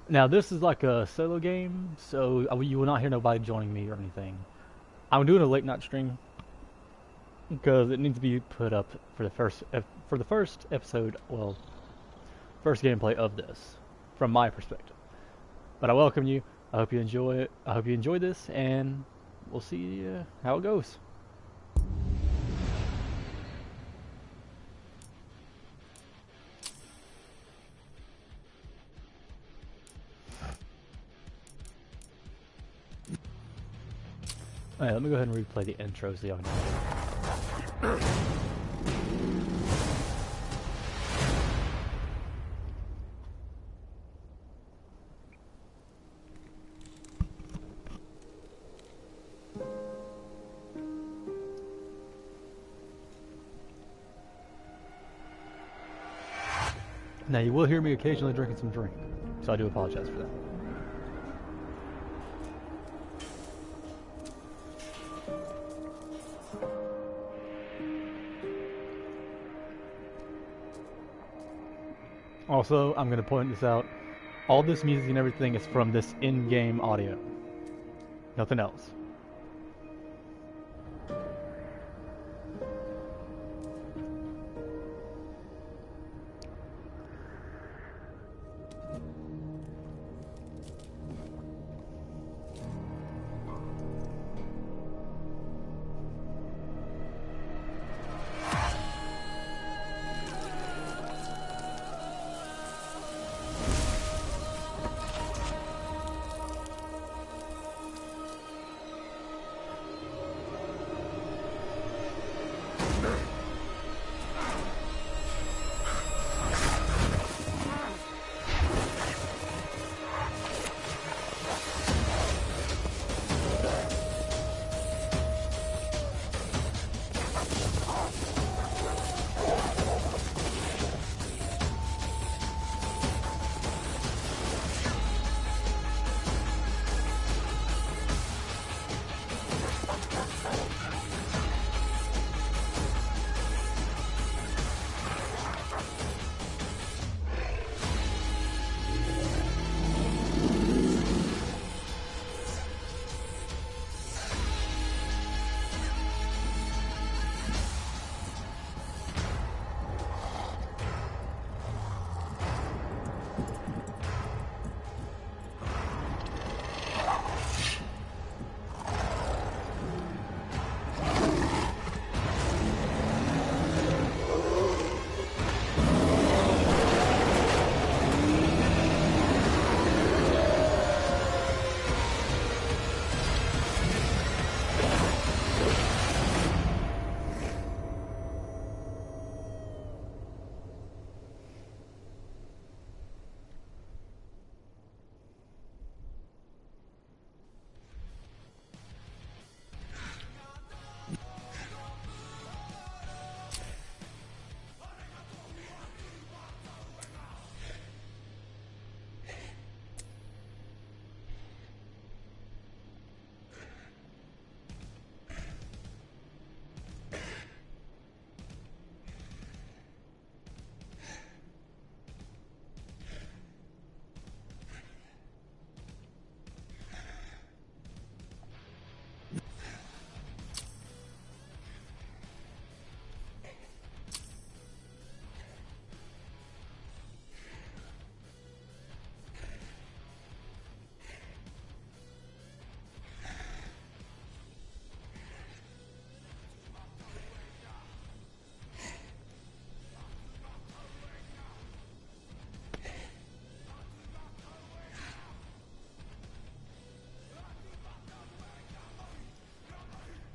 Now this is like a solo game, so you will not hear nobody joining me or anything. I'm doing a late night stream because it needs to be put up for the first episode. Well, first gameplay of this from my perspective. But I welcome you. I hope you enjoy it. I hope you enjoy this, and we'll see how it goes. Alright, let me go ahead and replay the intro so y'all know. Now you will hear me occasionally drinking some drink, so I do apologize for that. Also, I'm going to point this out. All this music and everything is from this in-game audio. Nothing else.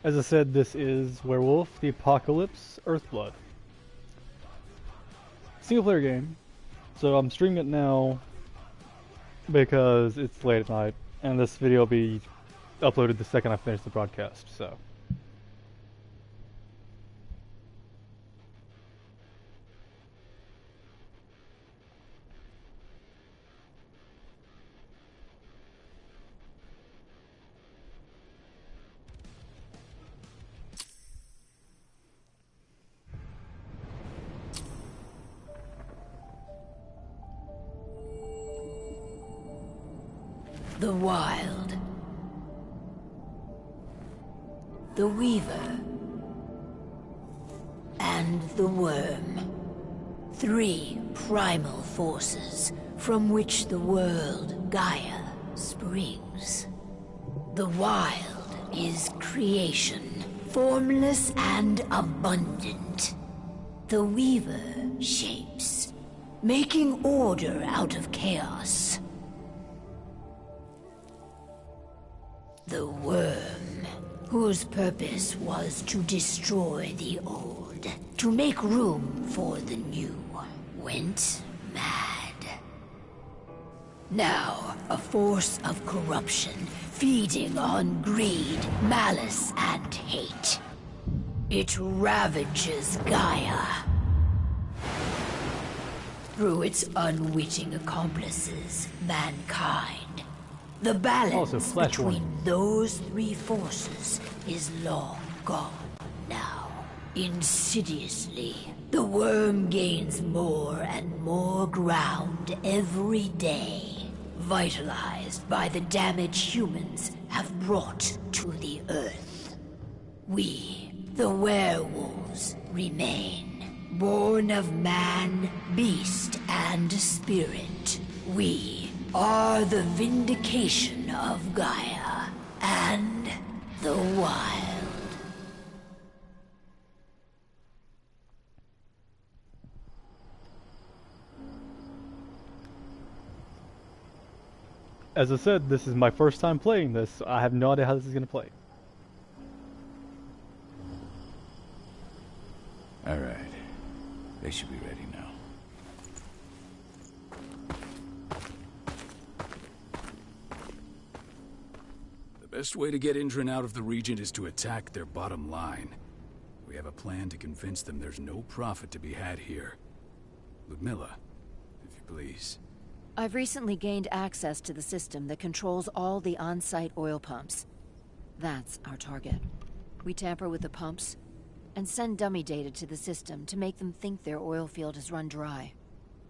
As I said, this is Werewolf, the Apocalypse, Earthblood. Single player game. So I'm streaming it now because it's late at night, and this video will be uploaded the second I finish the broadcast, so. The Wild. The Weaver. And the Worm. 3 primal forces from which the world Gaia springs. The Wild is creation, formless and abundant. The Weaver shapes, making order out of chaos. The Worm, whose purpose was to destroy the old, to make room for the new, went mad. Now, a force of corruption, feeding on greed, malice, and hate. It ravages Gaia. Through its unwitting accomplices, mankind. The balance between those 3 forces is long gone now. Insidiously, the worm gains more and more ground every day, vitalized by the damage humans have brought to the Earth. We, the werewolves, remain, born of man, beast, and spirit. We are the vindication of Gaia and the Wild. As I said, this is my first time playing this, so I have no idea how this is going to play. Alright. They should be ready now. The best way to get Indran out of the region is to attack their bottom line. We have a plan to convince them there's no profit to be had here. Ludmilla, if you please. I've recently gained access to the system that controls all the on-site oil pumps. That's our target. We tamper with the pumps and send dummy data to the system to make them think their oil field has run dry.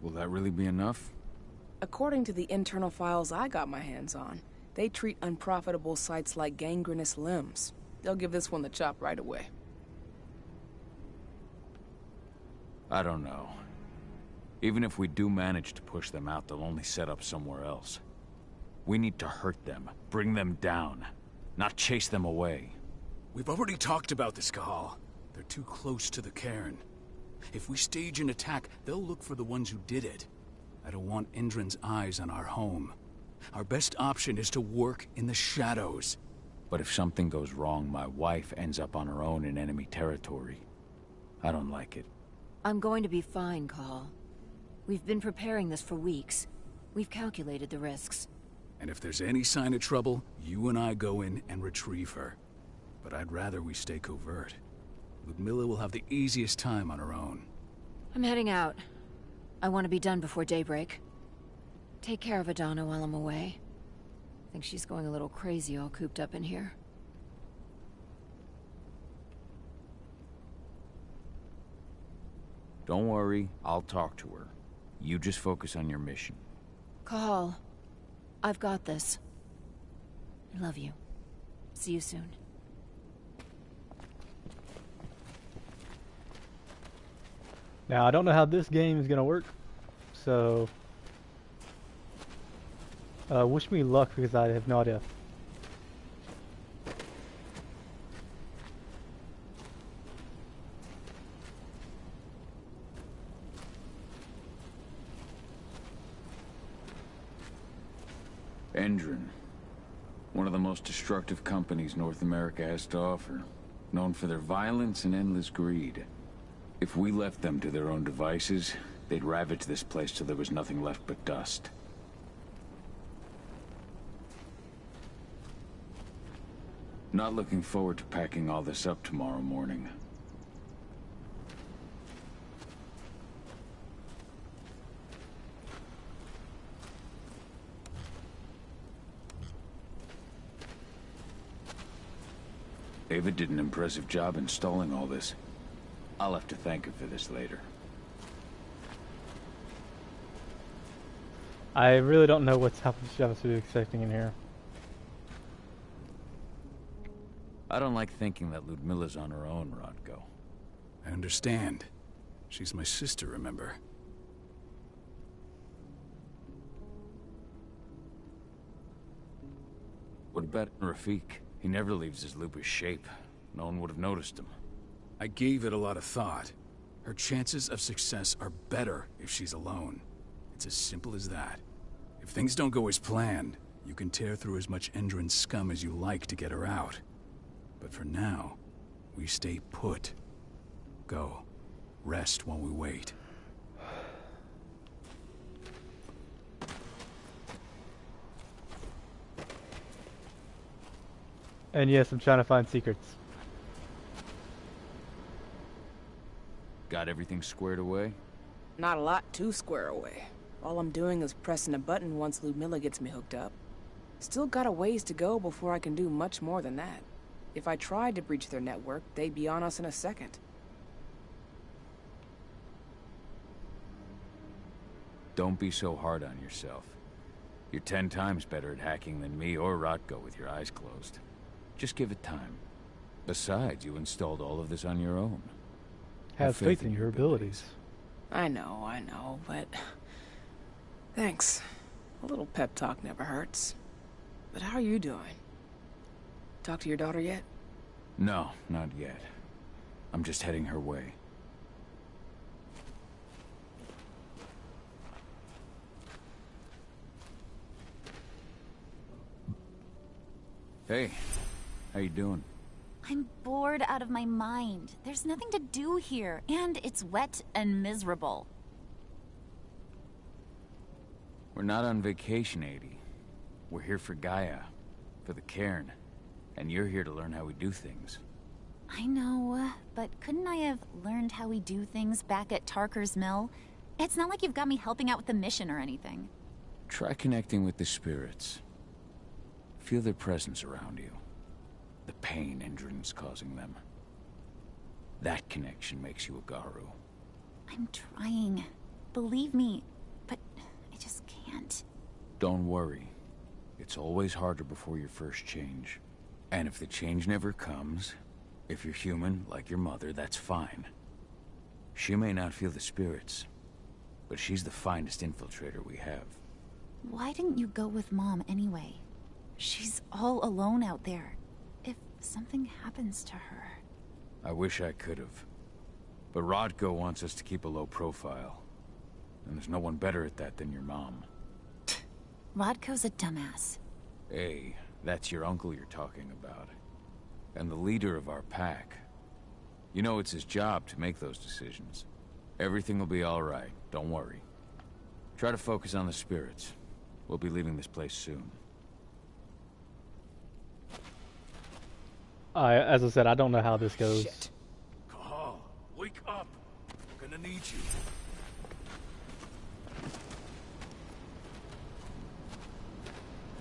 Will that really be enough? According to the internal files I got my hands on, they treat unprofitable sites like gangrenous limbs. They'll give this one the chop right away. I don't know. Even if we do manage to push them out, they'll only set up somewhere else. We need to hurt them, bring them down, not chase them away. We've already talked about this, Cahal. They're too close to the cairn. If we stage an attack, they'll look for the ones who did it. I don't want Indran's eyes on our home. Our best option is to work in the shadows. But if something goes wrong, my wife ends up on her own in enemy territory. I don't like it. I'm going to be fine, Call. We've been preparing this for weeks. We've calculated the risks. And if there's any sign of trouble, you and I go in and retrieve her. But I'd rather we stay covert. Ludmilla will have the easiest time on her own. I'm heading out. I want to be done before daybreak. Take care of Adana while I'm away. I think she's going a little crazy all cooped up in here. Don't worry, I'll talk to her. You just focus on your mission. Call. I've got this. I love you. See you soon. Now, I don't know how this game is going to work, so wish me luck because I have no idea. Indran. One of the most destructive companies North America has to offer. Known for their violence and endless greed. If we left them to their own devices, they'd ravage this place till there was nothing left but dust. Not looking forward to packing all this up tomorrow morning. David did an impressive job installing all this. I'll have to thank him for this later. I really don't know what's happening to be expecting in here. I don't like thinking that Ludmilla's on her own, Rodko. I understand. She's my sister, remember? What about Rafik? He never leaves his lupus shape. No one would have noticed him. I gave it a lot of thought. Her chances of success are better if she's alone. It's as simple as that. If things don't go as planned, you can tear through as much Endron scum as you like to get her out. But for now, we stay put. Go. Rest while we wait. And yes, I'm trying to find secrets. Got everything squared away? Not a lot to square away. All I'm doing is pressing a button once Ludmilla gets me hooked up. Still got a ways to go before I can do much more than that. If I tried to breach their network, they'd be on us in a second. Don't be so hard on yourself. You're 10 times better at hacking than me or Rotko with your eyes closed. Just give it time. Besides, you installed all of this on your own. Have faith in your abilities. I know, but... Thanks. A little pep talk never hurts. But how are you doing? Talk to your daughter yet? No, not yet. I'm just heading her way. Hey, how you doing? I'm bored out of my mind. There's nothing to do here, and it's wet and miserable. We're not on vacation, Adie. We're here for Gaia, for the cairn, and you're here to learn how we do things. I know, but couldn't I have learned how we do things back at Tarker's Mill? It's not like you've got me helping out with the mission or anything. Try connecting with the spirits. Feel their presence around you. The pain Endron's causing them. That connection makes you a Garu. I'm trying. Believe me, but I just can't. Don't worry. It's always harder before your first change. And if the change never comes, if you're human, like your mother, that's fine. She may not feel the spirits, but she's the finest infiltrator we have. Why didn't you go with Mom anyway? She's all alone out there. If something happens to her... I wish I could have. But Rodko wants us to keep a low profile. And there's no one better at that than your mom. Rodko's a dumbass. Hey, that's your uncle you're talking about. And the leader of our pack. You know it's his job to make those decisions. Everything will be all right, don't worry. Try to focus on the spirits. We'll be leaving this place soon. As I said, I don't know how this goes. Shit. Cahal, wake up. We're gonna need you.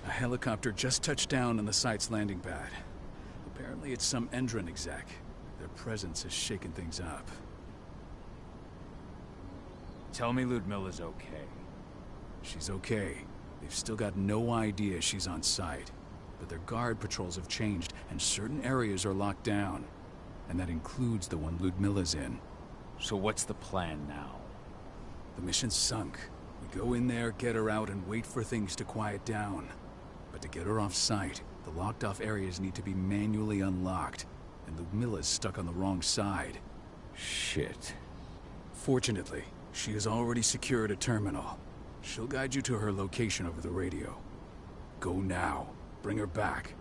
A helicopter just touched down on the site's landing pad. Apparently it's some Endron exec. Their presence has shaken things up. Tell me Ludmilla's okay. She's okay. They've still got no idea she's on site. But their guard patrols have changed, and certain areas are locked down. And that includes the one Ludmilla's in. So what's the plan now? The mission's sunk. We go in there, get her out, and wait for things to quiet down. But to get her off site, the locked-off areas need to be manually unlocked. And Ludmilla's stuck on the wrong side. Shit. Fortunately, she has already secured a terminal. She'll guide you to her location over the radio. Go now. Bring her back.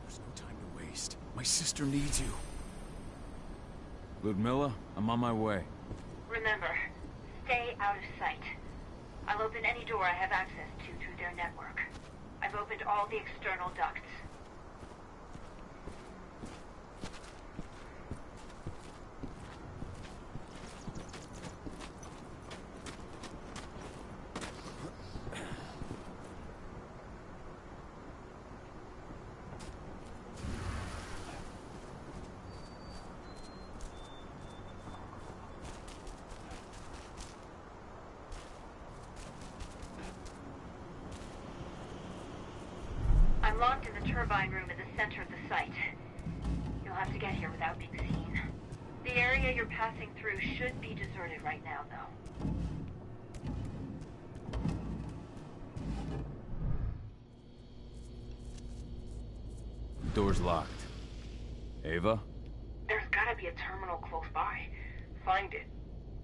There's no time to waste. My sister needs you. Ludmilla, I'm on my way. Remember, stay out of sight. I'll open any door I have access to through their network. I've opened all the external ducts. locked in the turbine room at the center of the site. You'll have to get here without being seen. The area you're passing through should be deserted right now, though. Door's locked. Ava? There's gotta be a terminal close by. Find it.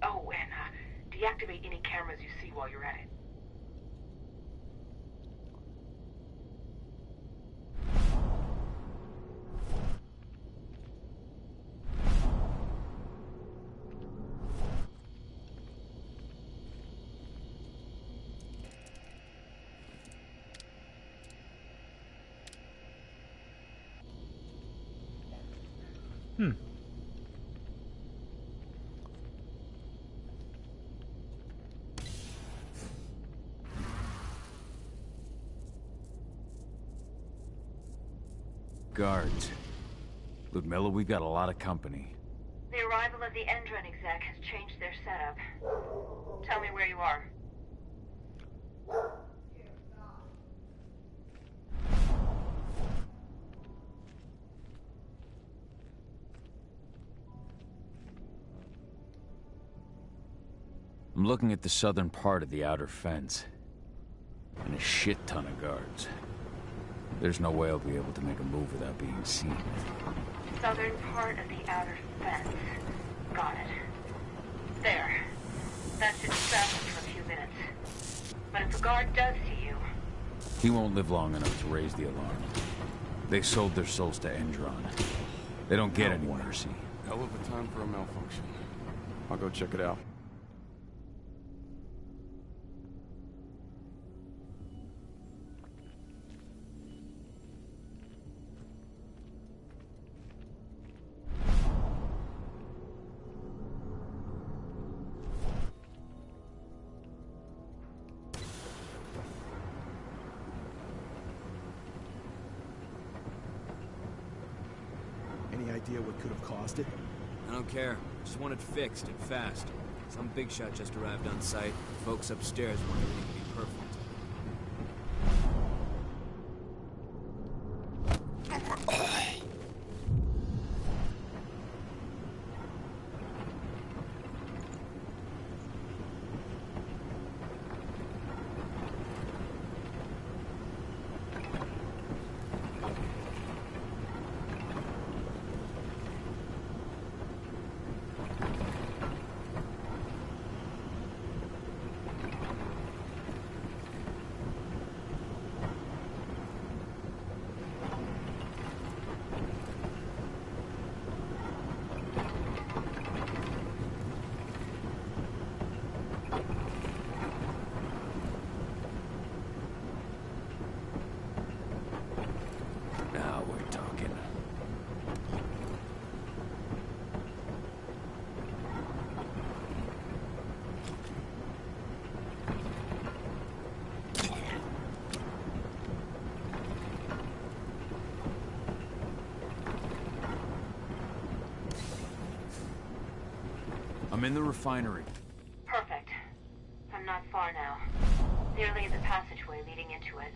Oh, and deactivate any cameras you see while you're at it. Guards. Ludmilla, we've got a lot of company. The arrival of the Endron exec has changed their setup. Tell me where you are. I'm looking at the southern part of the outer fence. And a shit ton of guards. There's no way I'll be able to make a move without being seen. Southern part of the outer fence. Got it. There. That should stop you for a few minutes. But if a guard does see you... He won't live long enough to raise the alarm. They sold their souls to Endron. They don't get any mercy. Hell of a time for a malfunction. I'll go check it out. Any idea what could have caused it? I don't care. Just want it fixed and fast. Some big shot just arrived on site. Folks upstairs want everything to be perfect. Now we're talking. I'm in the refinery. Perfect. I'm not far now. Nearly the passageway leading into it.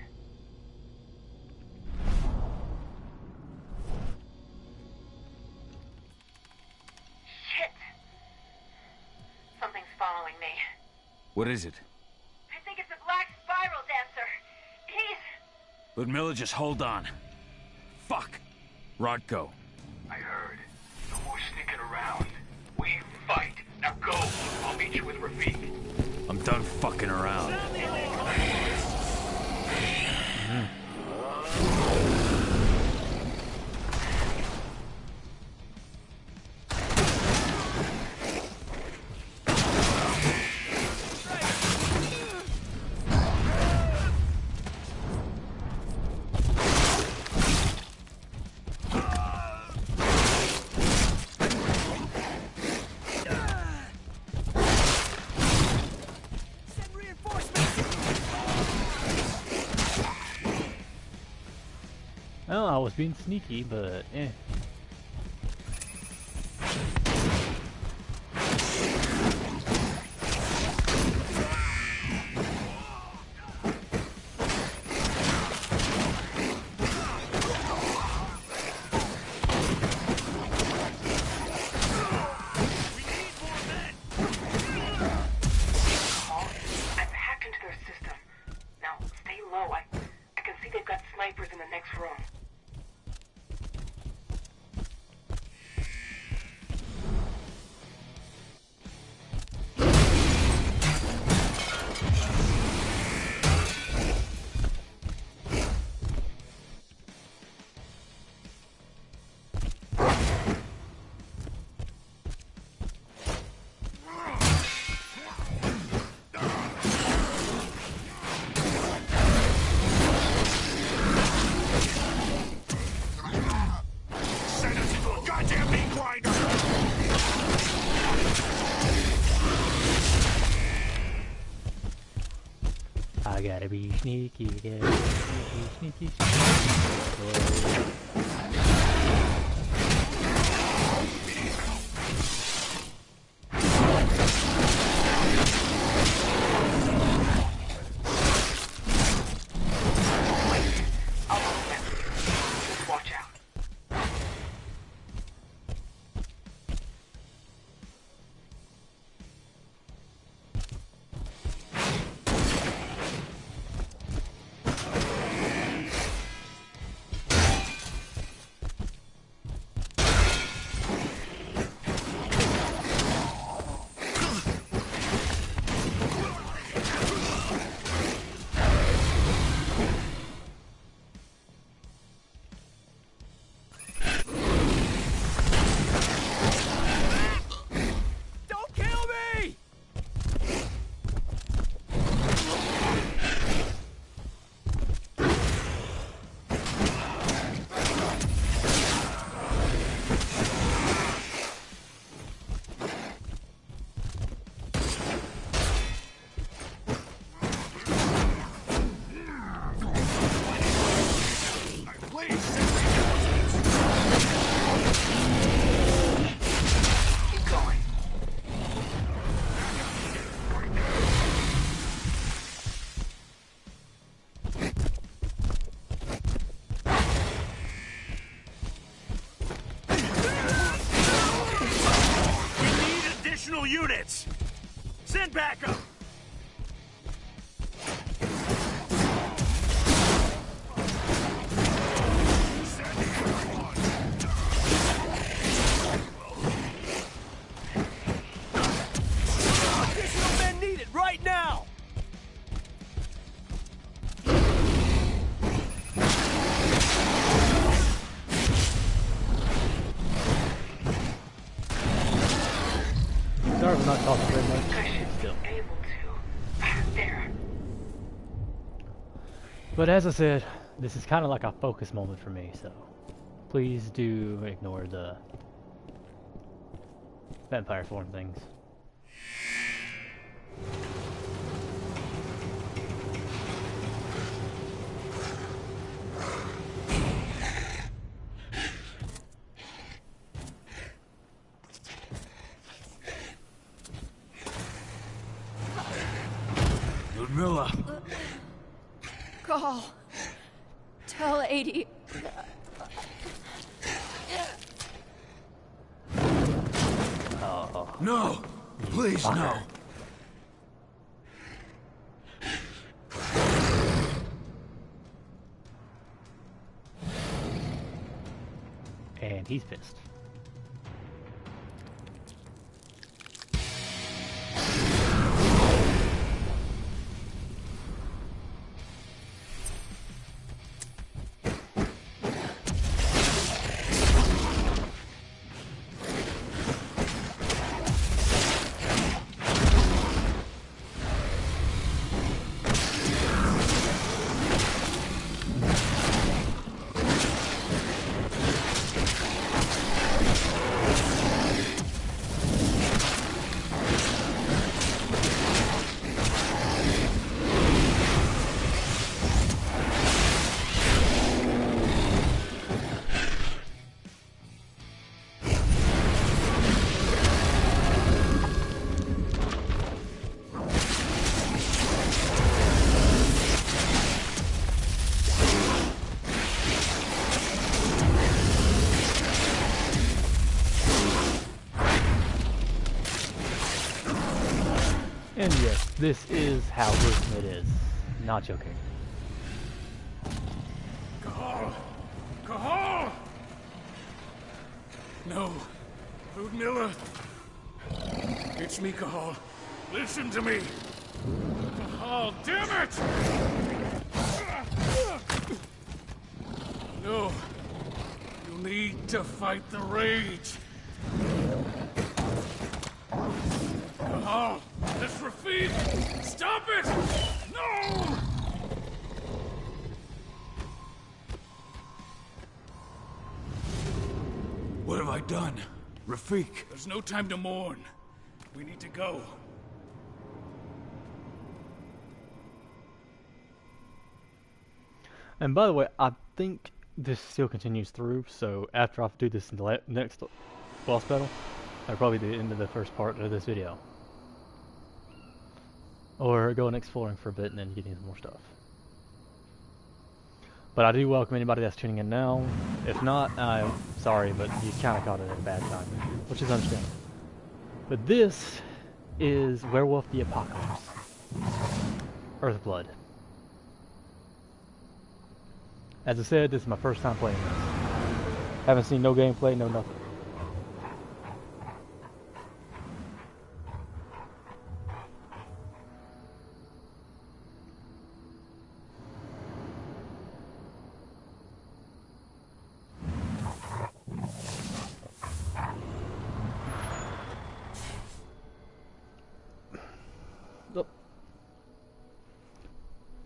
Shit! Something's following me. What is it? I think it's a black spiral dancer. He's... Ludmilla, just hold on. Fuck! Rodko. I heard. No more sneaking around. We fight. Now go. I'll meet you with Rafik. I'm done fucking around. Well, I was being sneaky, but eh. snipers in the next room. I gotta be sneaky, gotta be sneaky, sneaky. Units! Send backup! Additional men needed right now! Sorry, we're not talking very much. Still. But as I said, this is kind of like a focus moment for me, so please do ignore the vampire form things. Ludmilla. Call. Tell 80. Oh. No! Please, no! And he's pissed. And yes, this is how gruesome it is. Not joking. No. Ludmilla. It's me, Cahal. Listen to me. Cahal, damn it! No. You need to fight the rage. Cahal, that's Rafik! Stop it! No! What have I done? Rafik. There's no time to mourn. We need to go. And by the way, I think this still continues through, so after I do this in the next boss battle, that'll probably be the end of the first part of this video. Or going exploring for a bit and then getting some more stuff. But I do welcome anybody that's tuning in now. If not, I'm sorry, but you kind of caught it at a bad time, which is understandable. But this is Werewolf the Apocalypse. Earthblood. As I said, this is my first time playing this. Haven't seen no gameplay, no nothing.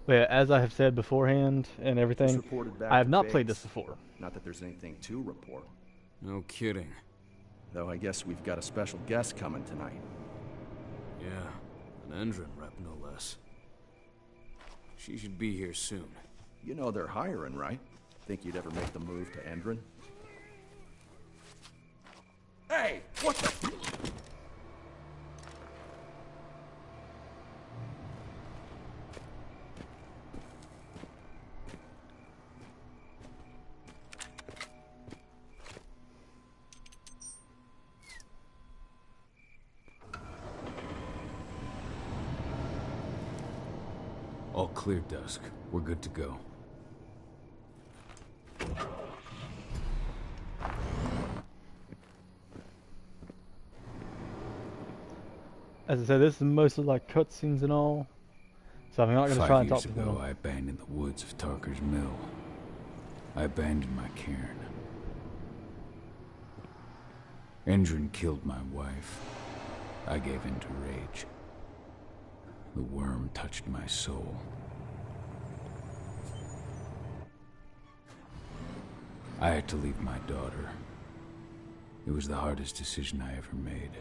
But as I have said beforehand and everything, I have not played this before. Not that there's anything to report. No kidding. Though I guess we've got a special guest coming tonight. Yeah, an Endron rep no less. She should be here soon. You know they're hiring, right? Think you'd ever make the move to Endron? Hey, what the... All clear, Dusk. We're good to go. As I said, this is mostly like cutscenes and all, so I'm not going to try and talk to them. 5 years ago, I abandoned the woods of Tarker's Mill. I abandoned my cairn. Endron killed my wife. I gave in to rage. The worm touched my soul. I had to leave my daughter. It was the hardest decision I ever made.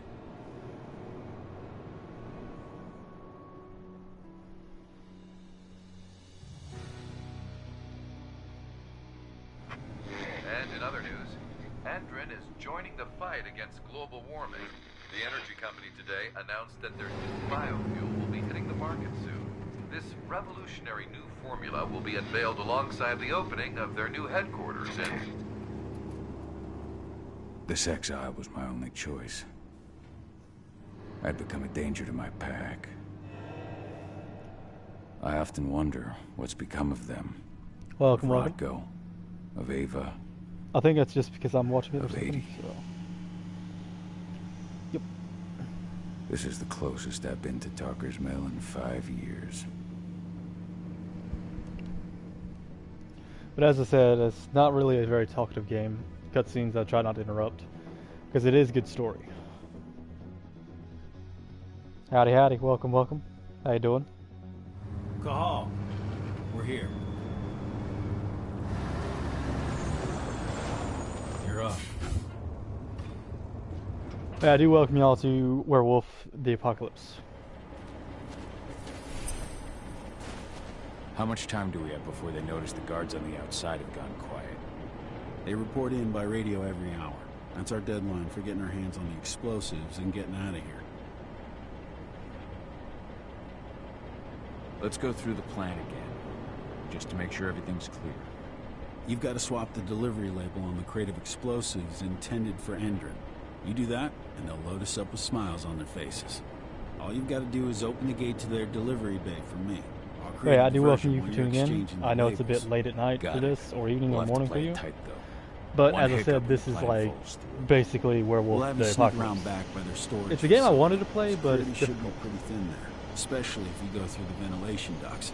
And in other news, Endron is joining the fight against global warming. The energy company today announced that their new biofuel will be hitting the market soon. This revolutionary new formula will be unveiled alongside the opening of their new headquarters in... This exile was my only choice. I'd become a danger to my pack. I often wonder what's become of them. Welcome, of welcome. Rodko, of Ava. I think that's just because I'm watching it or Of something. 80. So. Yep. This is the closest I've been to Tarker's Mill in 5 years. But as I said, it's not really a very talkative game. Cutscenes I try not to interrupt, because it is good story. Howdy, howdy. Welcome, welcome. How you doing? Cahal, we're here. You're up. Yeah, I do welcome y'all to Werewolf the Apocalypse. How much time do we have before they notice the guards on the outside have gone quiet? They report in by radio every hour. That's our deadline for getting our hands on the explosives and getting out of here. Let's go through the plan again, just to make sure everything's clear. You've got to swap the delivery label on the crate of explosives intended for Endron. You do that, and they'll load us up with smiles on their faces. All you've got to do is open the gate to their delivery bay for me. Yeah, I do welcome you for tuning in. I know it's a bit late at night for this, or evening or morning for you. Tight, though. But One as I hiccup said, and this the is plan like falls through. basically Werewolf We'll have the you sneak Apocalypse. around back by their storage. It's a game I facility. wanted to play, but Security it's should be difficult. pretty thin there, especially if you go through the ventilation ducts.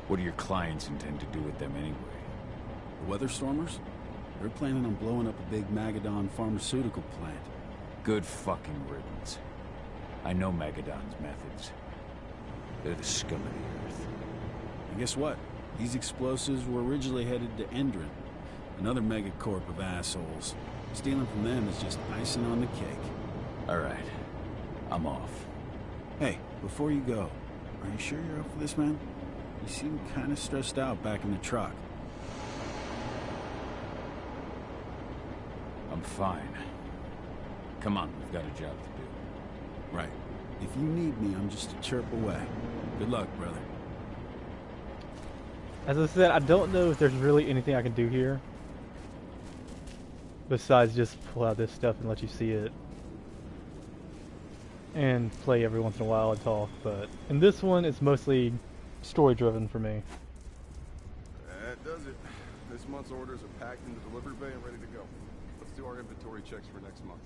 What do your clients intend to do with them anyway? The Weather Stormers? They're planning on blowing up a big Magadon pharmaceutical plant. Good fucking riddance. I know Magadon's methods. They're the scum of the earth. And guess what? These explosives were originally headed to Endron, another megacorp of assholes. Stealing from them is just icing on the cake. All right. I'm off. Hey, before you go, are you sure you're up for this, man? You seem kind of stressed out back in the truck. I'm fine. Come on, we've got a job to do. Right. If you need me, I'm just a chirp away. Good luck, brother. As I said, I don't know if there's really anything I can do here. Besides just pull out this stuff and let you see it. And play every once in a while and talk, but in this one it's mostly story driven for me. That does it. This month's orders are packed in the delivery bay and ready to go. Let's do our inventory checks for next month.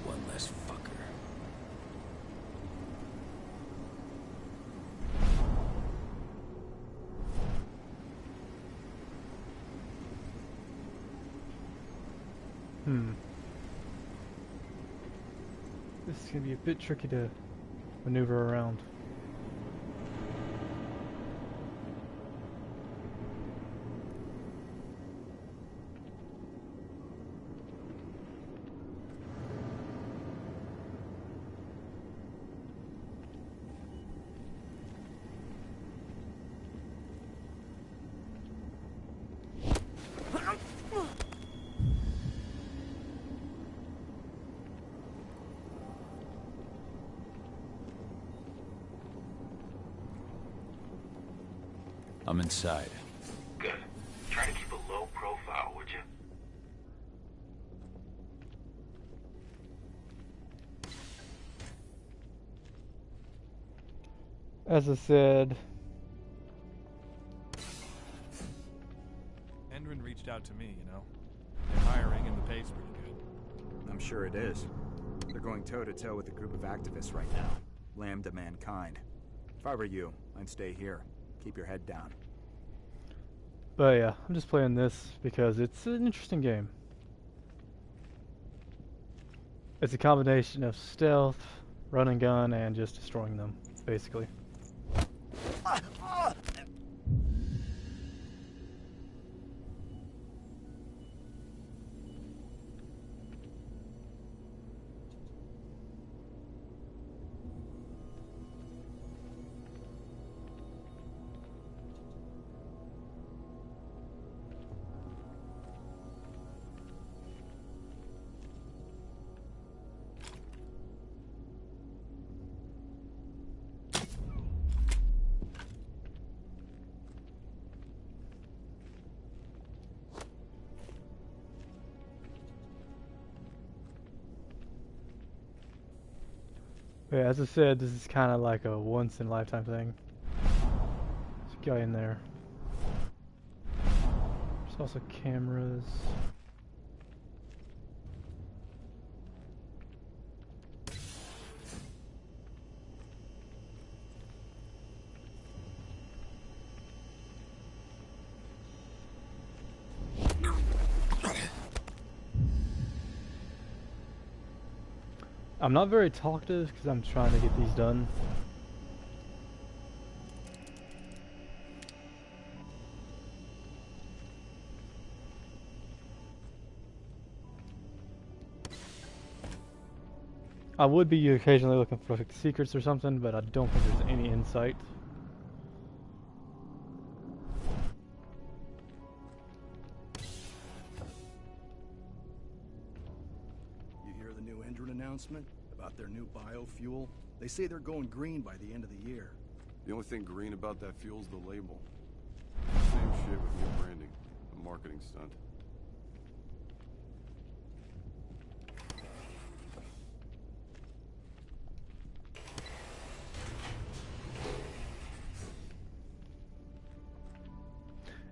One less fucker. This is gonna be a bit tricky to maneuver around. I'm inside. Good. Try to keep a low profile, would you? As I said, Endron reached out to me, you know. They're hiring and the pay's pretty good. I'm sure it is. They're going toe-to-toe with a group of activists right now. Lambda mankind. If I were you, I'd stay here. Keep your head down. but yeah, I'm just playing this because it's an interesting game. It's a combination of stealth, run and gun, and just destroying them, basically. Yeah, as I said, this is kind of like a once-in-a-lifetime thing. There's a guy in there. There's also cameras. I'm not very talkative because I'm trying to get these done. I would be occasionally looking for like secrets or something, but I don't think there's any insight. You hear the new Endron announcement about their new biofuel? They say they're going green by the end of the year. The only thing green about that fuel's the label. Same shit with new branding. A marketing stunt.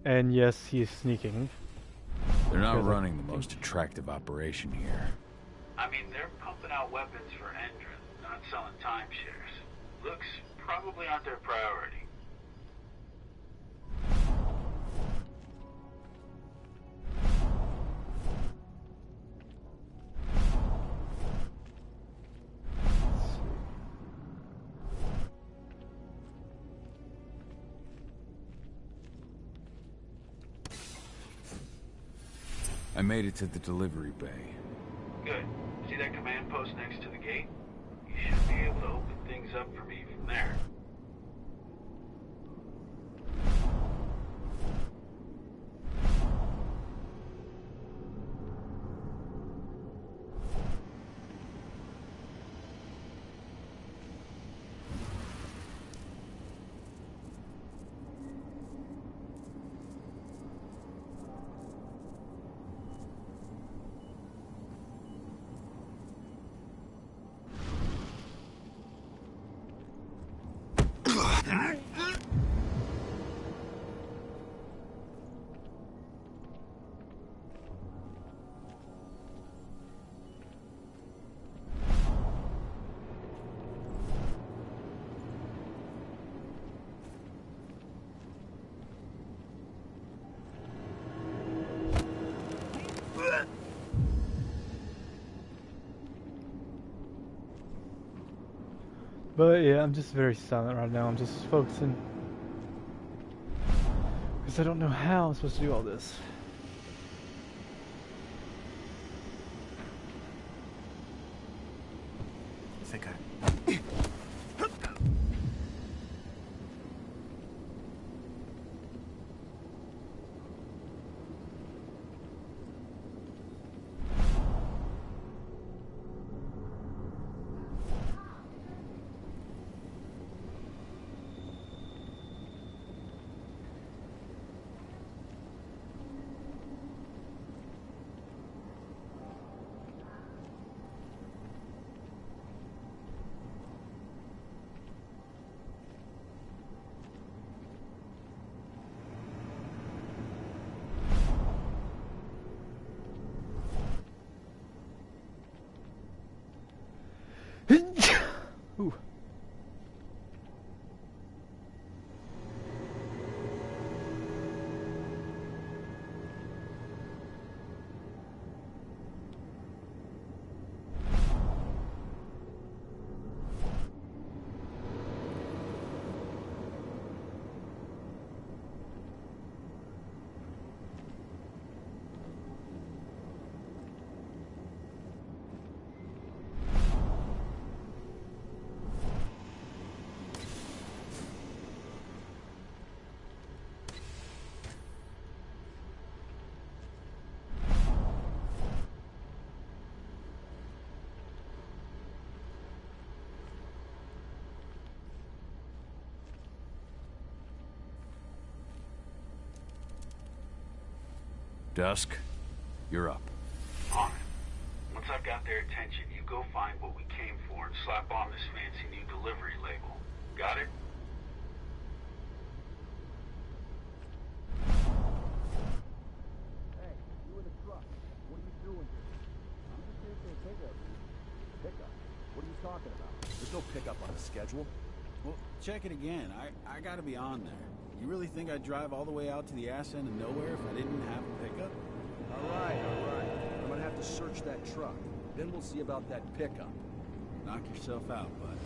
And yes, he's sneaking. They're not running the most attractive operation here. I mean, they're pumping out weapons for Endron, not selling timeshares. Looks probably aren't their priority. I made it to the delivery bay. Good. See that command post next to the gate? You should be able to open things up for me from there. But yeah, I'm just very silent right now. I'm just focusing. Because I don't know how I'm supposed to do all this. I think I... Ooh. Dusk, you're up. On it. Once I've got their attention, you go find what we came for and slap on this fancy new delivery label. Got it? Hey, you in the truck. What are you doing here? I'm just here for a pickup. Pickup? What are you talking about? There's no pickup on the schedule. Well, check it again. I gotta be on there. You really think I'd drive all the way out to the ass end of nowhere if I didn't have a pickup? All right. I'm gonna have to search that truck. Then we'll see about that pickup. Knock yourself out, bud.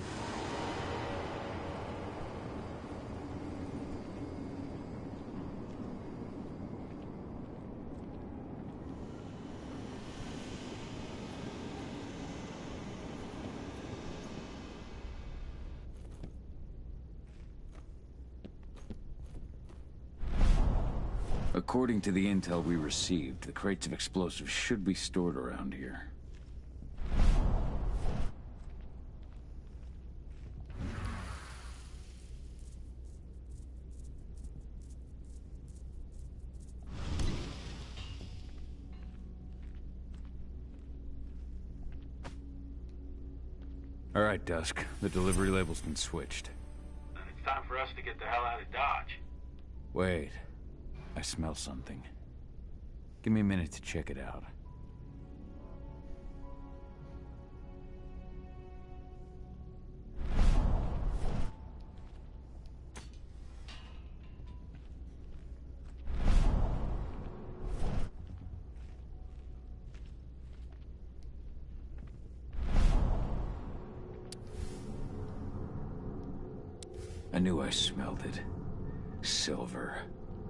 According to the intel we received, the crates of explosives should be stored around here. All right, Dusk. The delivery label's been switched. Then it's time for us to get the hell out of Dodge. Wait. I smell something. Give me a minute to check it out. I knew I smelled it. Silver.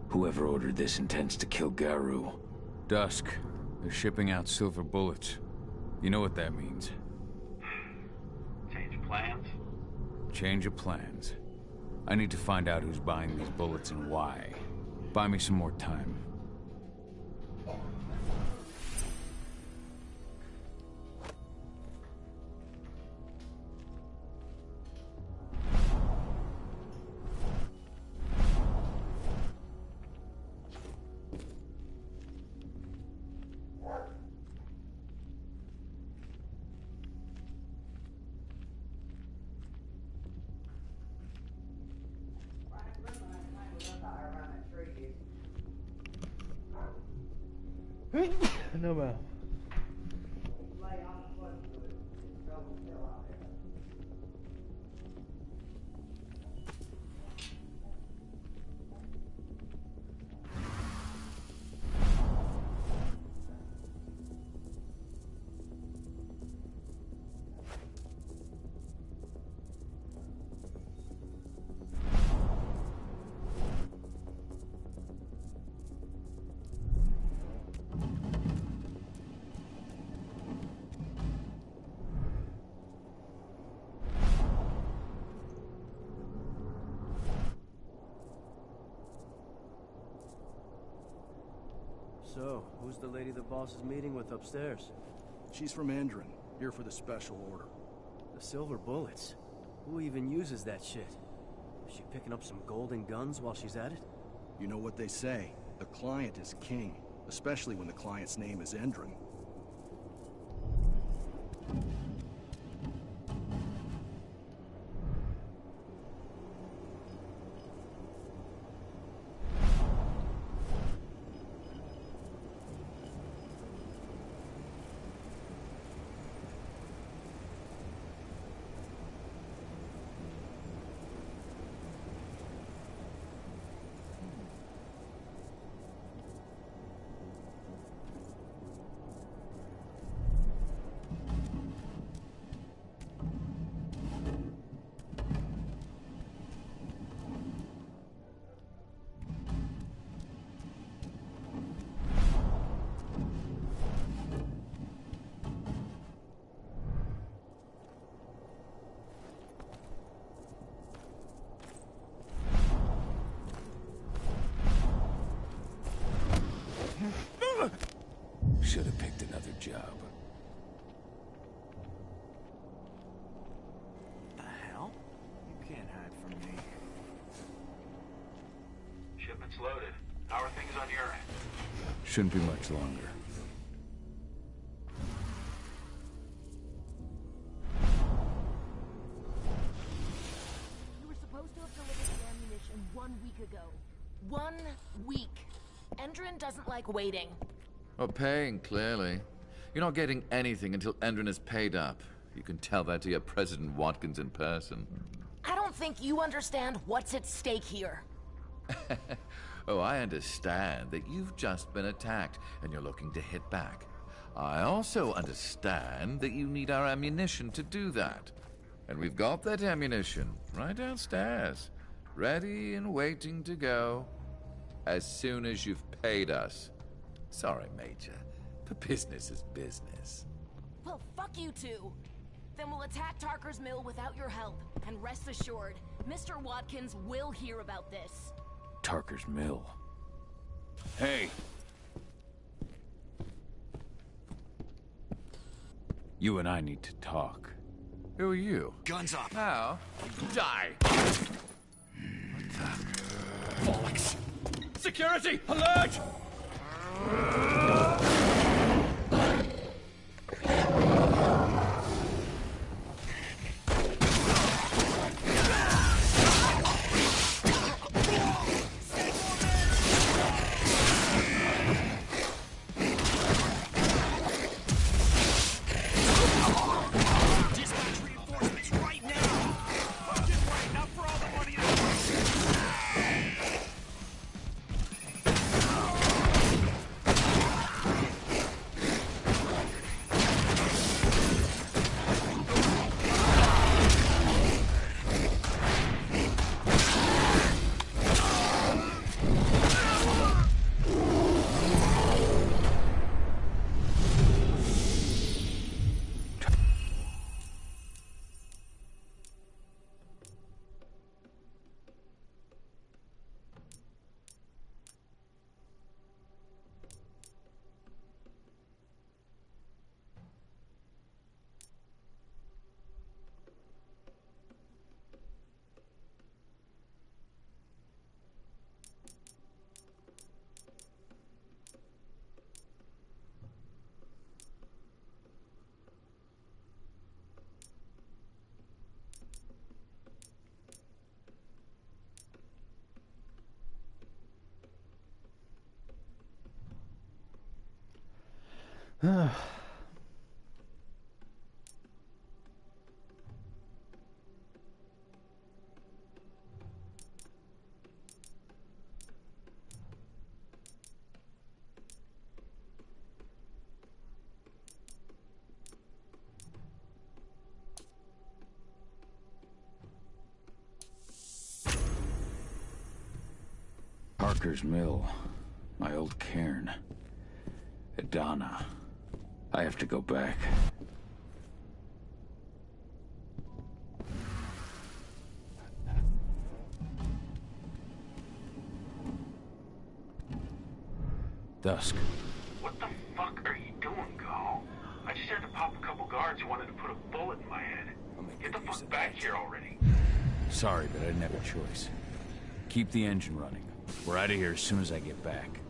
Whoever ordered this intends to kill Garou. Dusk. They're shipping out silver bullets. You know what that means. Change plans? Change of plans. I need to find out who's buying these bullets and why. Buy me some more time. No more. So, who's the lady the boss is meeting with upstairs? She's from Endron, here for the special order. The silver bullets? Who even uses that shit? Is she picking up some golden guns while she's at it? You know what they say, the client is king, especially when the client's name is Endron. Should have picked another job. The hell? You can't hide from me. Shipment's loaded. How are things on your end? Shouldn't be much longer. You were supposed to have delivered the ammunition 1 week ago. 1 week. Endron doesn't like waiting. Well, paying, clearly. You're not getting anything until Endron is paid up. You can tell that to your President Watkins in person. I don't think you understand what's at stake here. Oh, I understand that you've just been attacked and you're looking to hit back. I also understand that you need our ammunition to do that. And we've got that ammunition right downstairs, ready and waiting to go as soon as you've paid us. Sorry, Major, but business is business. Well, fuck you two. Then we'll attack Tarker's Mill without your help. And rest assured, Mr. Watkins will hear about this. Tarker's Mill. Hey. You and I need to talk. Who are you? Guns up. How? Die. Bollocks! Security! Alert! Parker's Mill. My old cairn. Adana. I have to go back. Dusk. What the fuck are you doing, Gal? I just had to pop a couple guards who wanted to put a bullet in my head. Get the fuck back here already. Sorry, but I didn't have a choice. Keep the engine running. We're out of here as soon as I get back.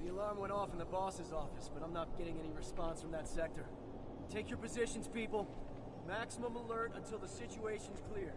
The alarm went off in the boss's office, but I'm not getting any response from that sector. Take your positions, people. Maximum alert until the situation's clear.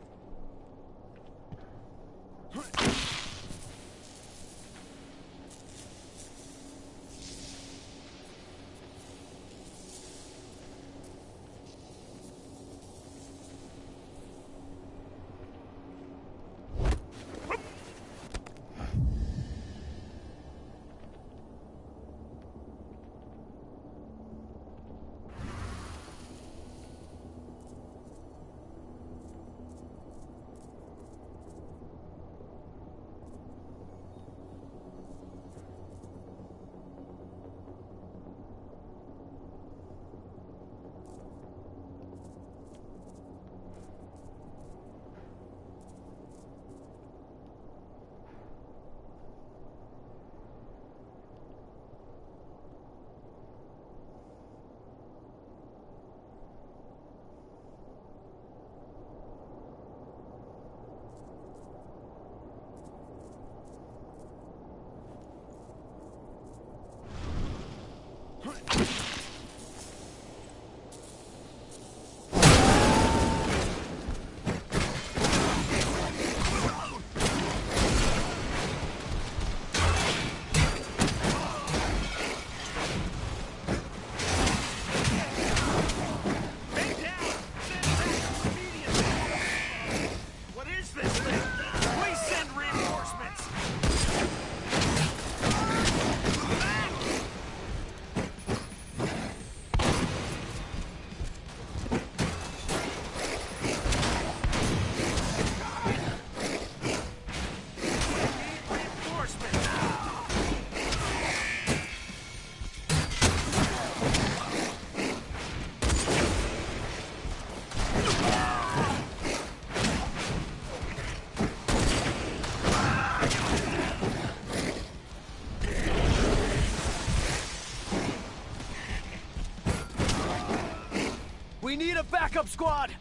backup squad!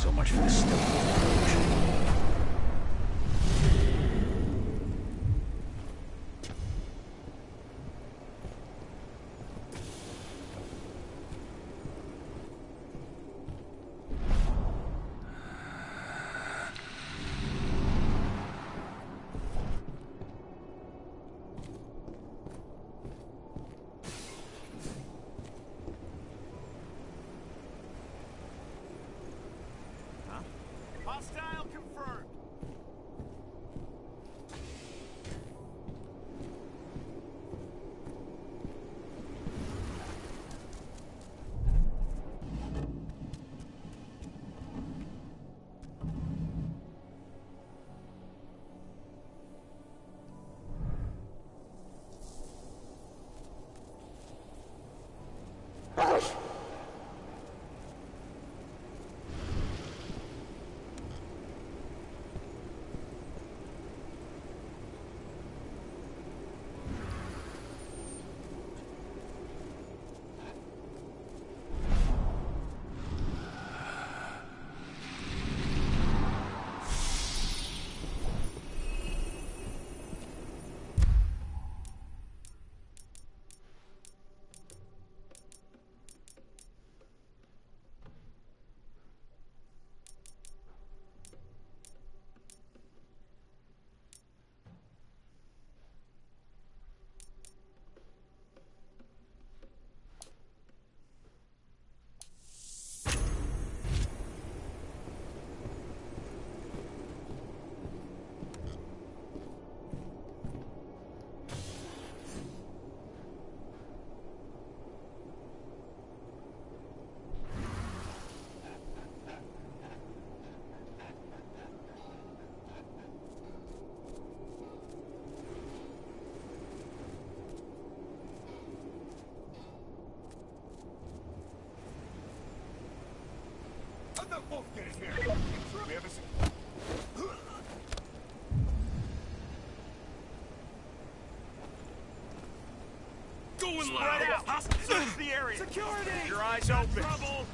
So much for the stealth. Hostile confirmed. How'd that wolf get in here? We haven't seen... Going Spread loud! out! Search the area! Security! Your eyes open! Trouble!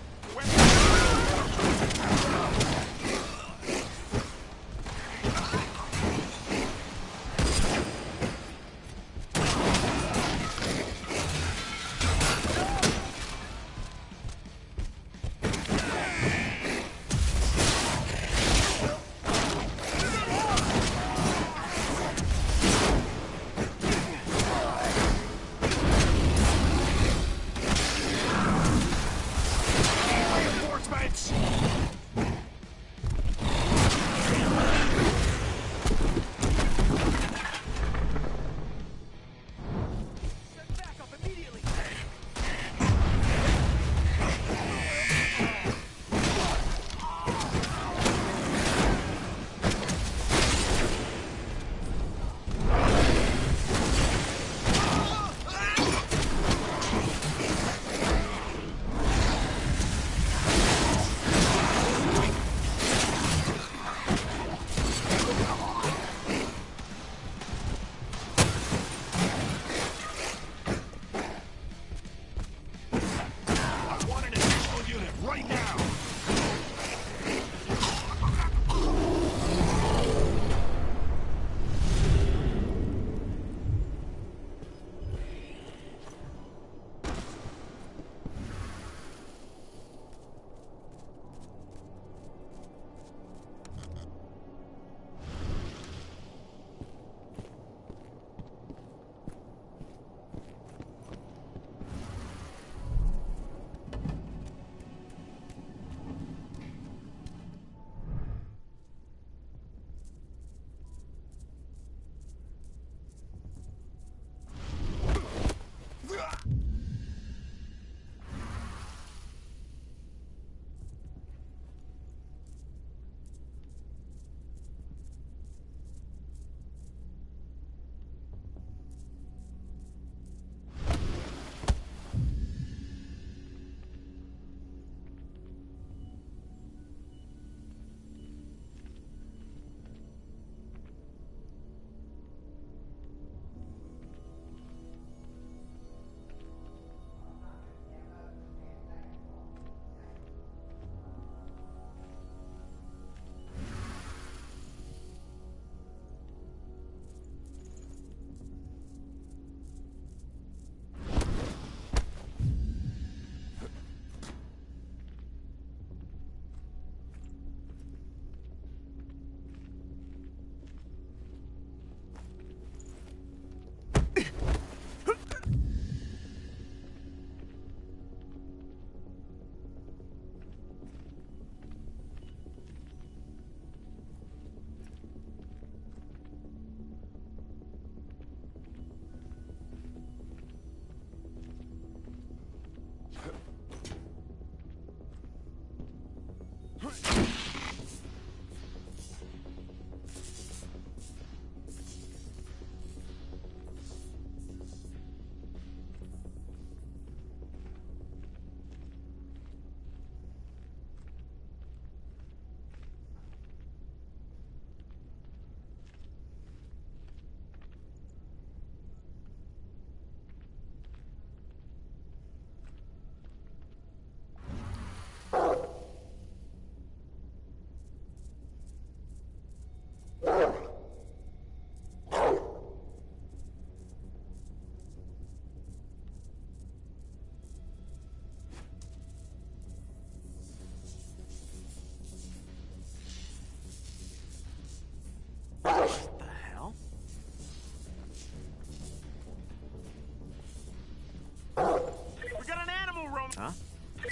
Huh?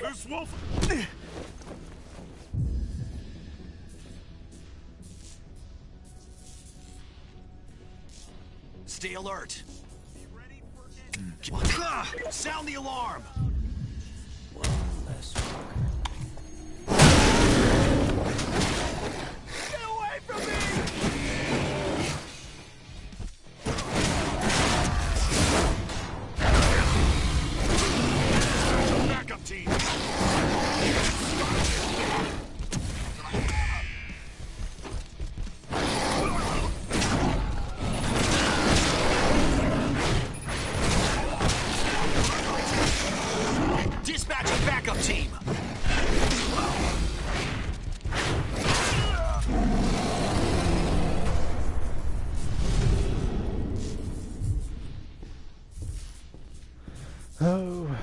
Loose wolf! Stay alert. Sound the alarm! Get away from me! Backup team! Dispatching backup team! Oh,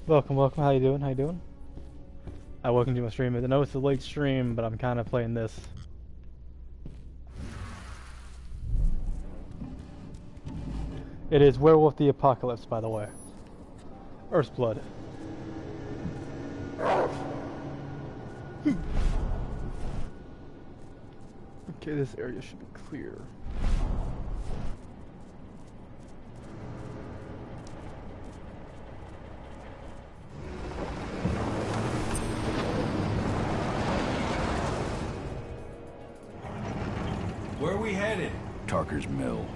welcome. How you doing? Welcome to my stream. I know it's a late stream, but I'm kind of playing this. It is Werewolf the Apocalypse, by the way. Earth's Blood. Okay, this area should be clear. Where are we headed? Tarker's Mill.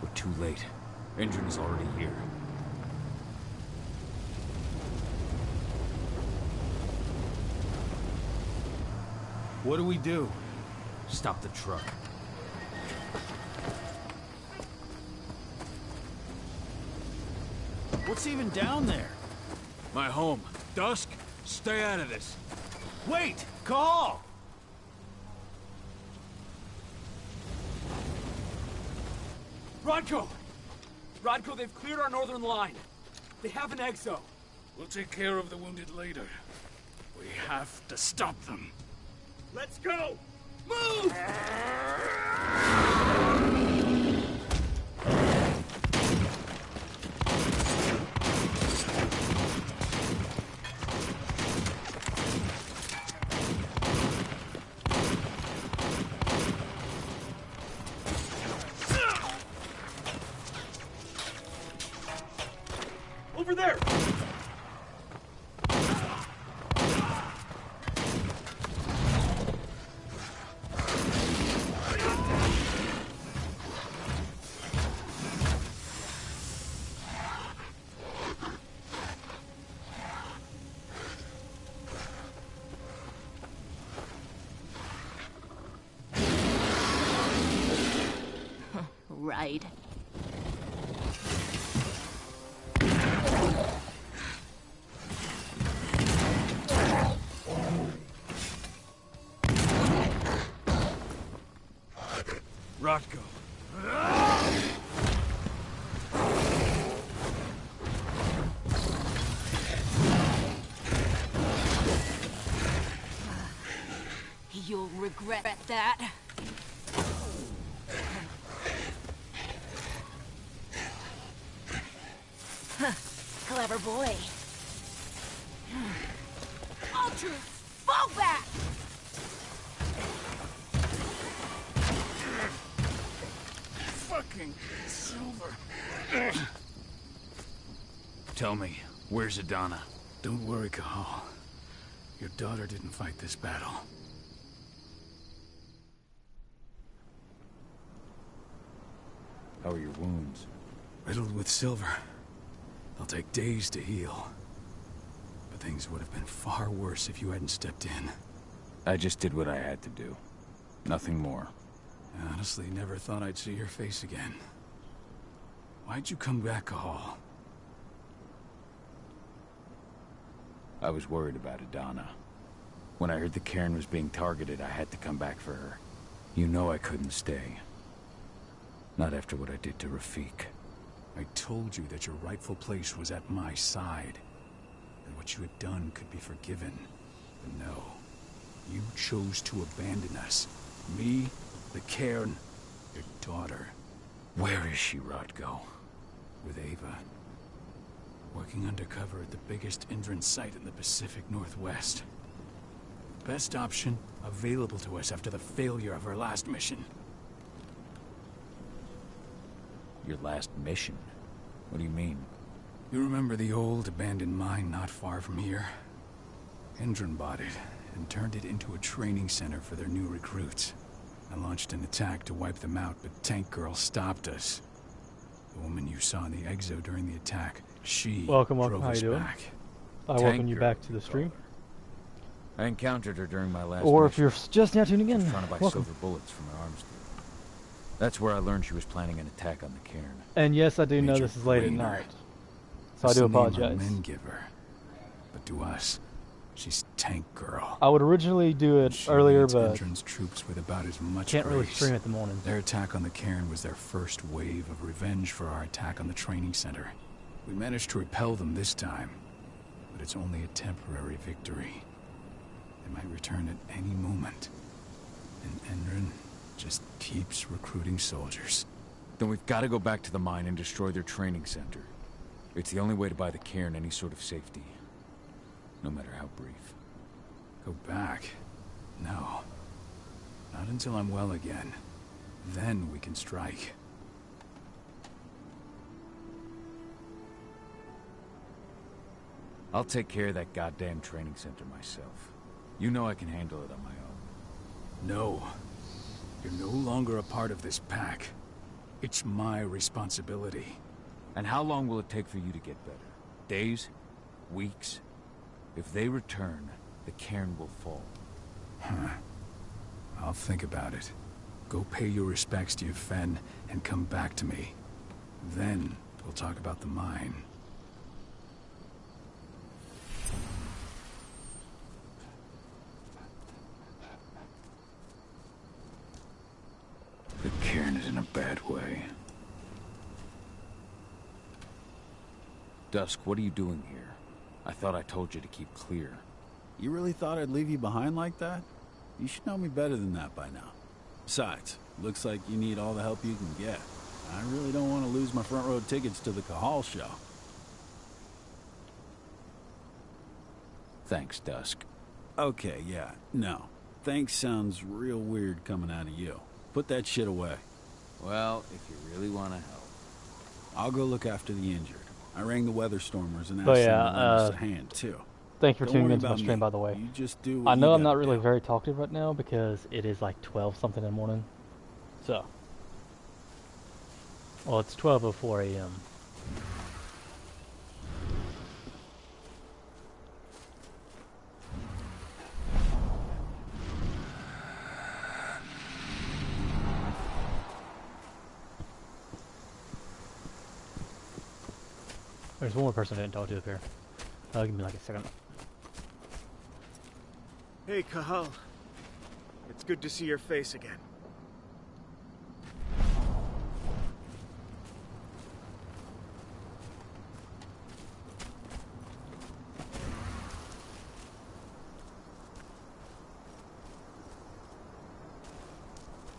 We're too late. Endrin is already here. What do we do? Stop the truck. What's even down there? My home. Dusk, stay out of this. Wait! Call! Rodko! Rodko, they've cleared our northern line. They have an exo. We'll take care of the wounded later. We have to stop them. Let's go! Move! Over there! ride. Rotko. You'll regret that. Clever boy. Ultra, fall back! Fucking Silver. Tell me, where's Adana? Don't worry, Cahal. Your daughter didn't fight this battle. How are your wounds? Riddled with silver. They'll take days to heal. But things would have been far worse if you hadn't stepped in. I just did what I had to do. Nothing more. I honestly never thought I'd see your face again. Why'd you come back, Cahal? I was worried about Adana. When I heard the cairn was being targeted, I had to come back for her. You know I couldn't stay. Not after what I did to Rafik. I told you that your rightful place was at my side. That what you had done could be forgiven. But no. You chose to abandon us. Me, the cairn, your daughter. Where is she, Rotko? With Ava. Working undercover at the biggest Indran site in the Pacific Northwest. Best option available to us after the failure of our last mission. Your last mission? What do you mean? You remember the old abandoned mine not far from here? Indran bought it and turned it into a training center for their new recruits. I launched an attack to wipe them out, but Tank Girl stopped us. The woman you saw in the exo during the attack, she welcome. drove How us you doing? back. I welcome you back to the stream. I encountered her during my last Or mission. if you're just now tuning in, Trying to buy welcome. silver bullets from her arms dealer. That's where I learned she was planning an attack on the cairn. And yes, I do know this is late at night, so I do apologize. Men give her, but to us, she's Tank Girl. I would originally do it She earlier, leads but Indran's troops with about as much can't really grace. stream at the morning. Their attack on the cairn was their first wave of revenge for our attack on the training center. We managed to repel them this time, but it's only a temporary victory. They might return at any moment, and Indran just keeps recruiting soldiers. Then we've got to go back to the mine and destroy their training center. It's the only way to buy the cairn any sort of safety, no matter how brief. Go back? No. Not until I'm well again. Then we can strike. I'll take care of that goddamn training center myself. You know I can handle it on my own. No. You're no longer a part of this pack. It's my responsibility. And how long will it take for you to get better? Days? Weeks? If they return, the cairn will fall. Huh. I'll think about it. Go pay your respects to your Fen and come back to me. Then we'll talk about the mine. The cairn is in a bad way. Dusk, what are you doing here? I thought I told you to keep clear. You really thought I'd leave you behind like that? You should know me better than that by now. Besides, looks like you need all the help you can get. I really don't want to lose my front row tickets to the Cahal show. Thanks, Dusk. Okay, yeah, no. Thanks sounds real weird coming out of you. Put that shit away. Well, if you really want to help. I'll go look after the injured. I rang the weather stormers and asked But them yeah, to lend us a hand, too. Thank you for Don't tuning worry into my about stream, me. by the way. You just do I what know you I'm not gotta really do. very talkative right now because it is like 12 something in the morning. So. Well, it's 12:04 a.m. There's one more person I didn't talk to up here. Give me like a second. Hey, Cahal. It's good to see your face again.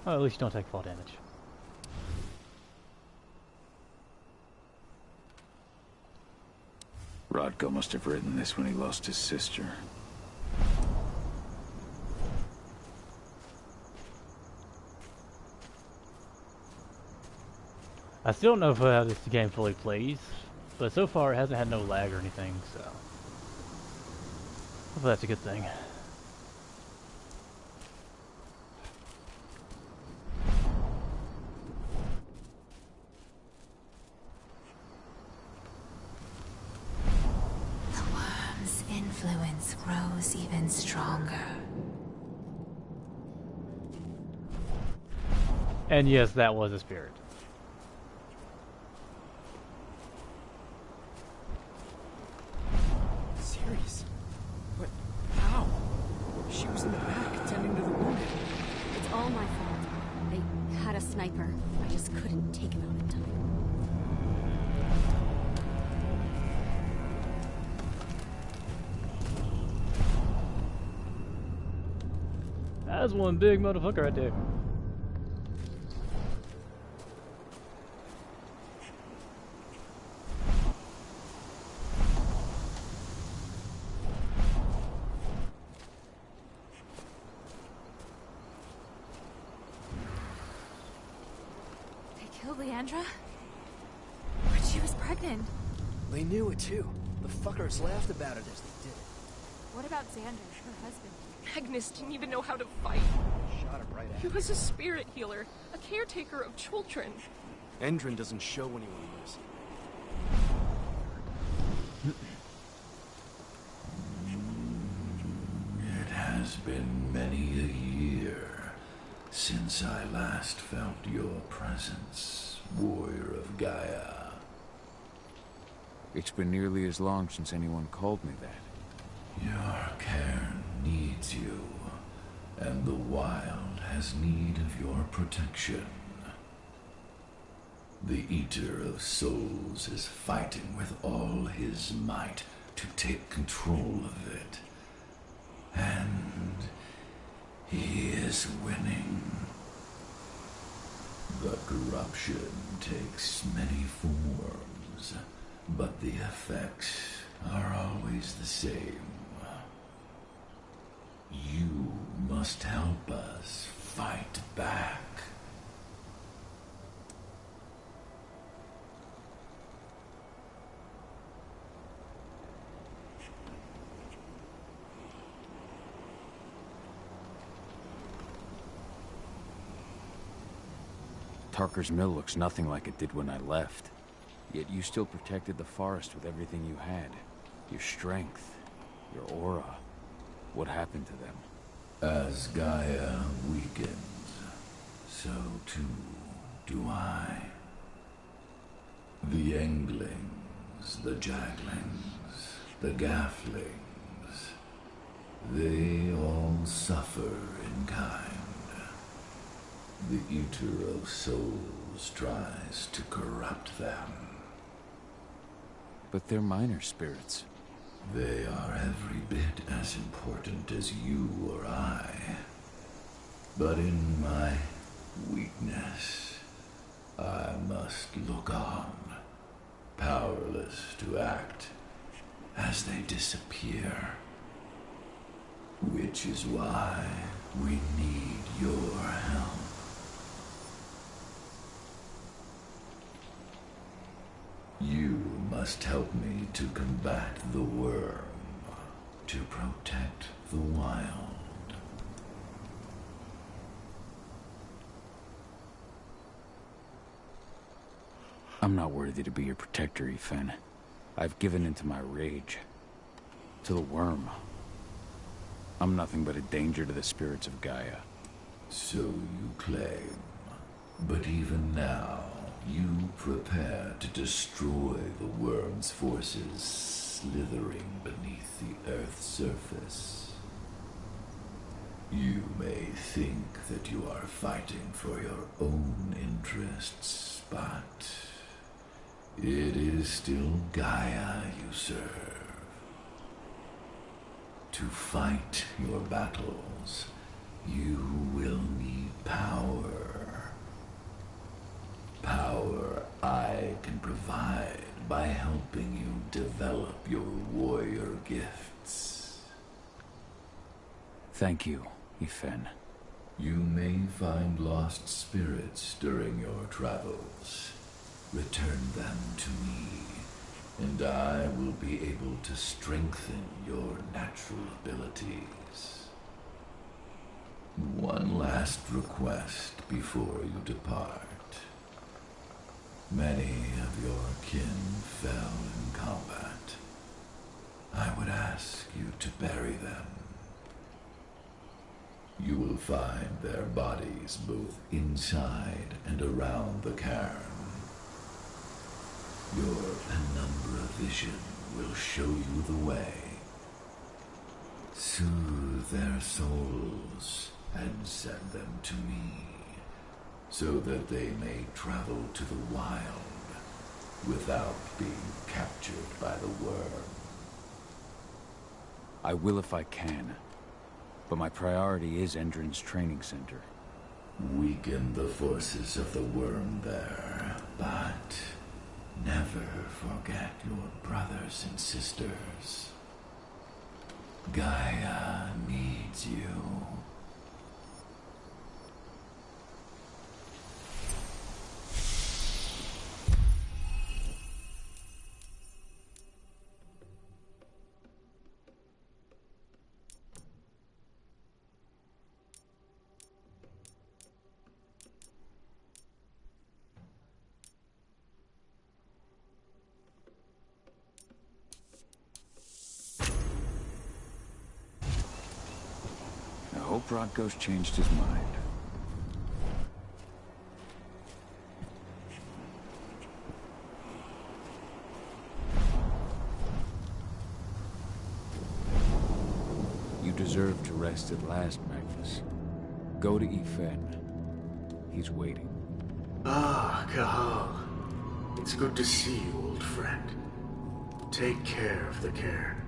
Oh, at least you don't take fall damage. Rodko must have written this when he lost his sister. I still don't know how this game fully plays, but so far it hasn't had no lag or anything, so hopefully that's a good thing. The worm's influence grows even stronger. And yes, that was a spirit. Serious? But how? She was in the back, tending to the wounded. It's all my fault. They had a sniper. I just couldn't take him out in time. That's one big motherfucker right there. Kill Leandra? But she was pregnant. They knew it too. The fuckers laughed about it as they did it. What about Xander, her husband? Magnus didn't even know how to fight. Shot him right He out. was a spirit healer, a caretaker of children. Endrin doesn't show anyone mercy. It has been many a year since I last felt your presence, warrior of Gaia. It's been nearly as long since anyone called me that. Your cairn needs you, and the wild has need of your protection. The Eater of Souls is fighting with all his might to take control of it. And he is winning. The corruption takes many forms, but the effects are always the same. You must help us fight back. Tarker's Mill looks nothing like it did when I left. Yet you still protected the forest with everything you had. Your strength, your aura. What happened to them? As Gaia weakens, so too do I. The Englings, the Jaglings, the Gafflings, they all suffer in kind. The Eater of Souls tries to corrupt them. But they're minor spirits. They are every bit as important as you or I. But in my weakness, I must look on, powerless to act as they disappear. Which is why we need your help. You must help me to combat the worm, to protect the wild. I'm not worthy to be your protector, Ethan. I've given in to my rage. To the worm. I'm nothing but a danger to the spirits of Gaia. So you claim. But even now, You prepare to destroy the worm's forces slithering beneath the Earth's surface. You may think that you are fighting for your own interests, but it is still Gaia you serve. To fight your battles, you will need power. Power I can provide by helping you develop your warrior gifts. Thank you, Ifen. You may find lost spirits during your travels. Return them to me, and I will be able to strengthen your natural abilities. One last request before you depart. Many of your kin fell in combat. I would ask you to bury them. You will find their bodies both inside and around the cairn. Your penumbra vision will show you the way. Soothe their souls and send them to me, so that they may travel to the wild without being captured by the worm. I will if I can, but my priority is Endron's training center. Weaken the forces of the worm there, but never forget your brothers and sisters. Gaia needs you. I hope Rodko's changed his mind. You deserve to rest at last, Magnus. Go to Ifen. He's waiting. Ah, Cahal. It's good to see you, old friend. Take care of the cairn.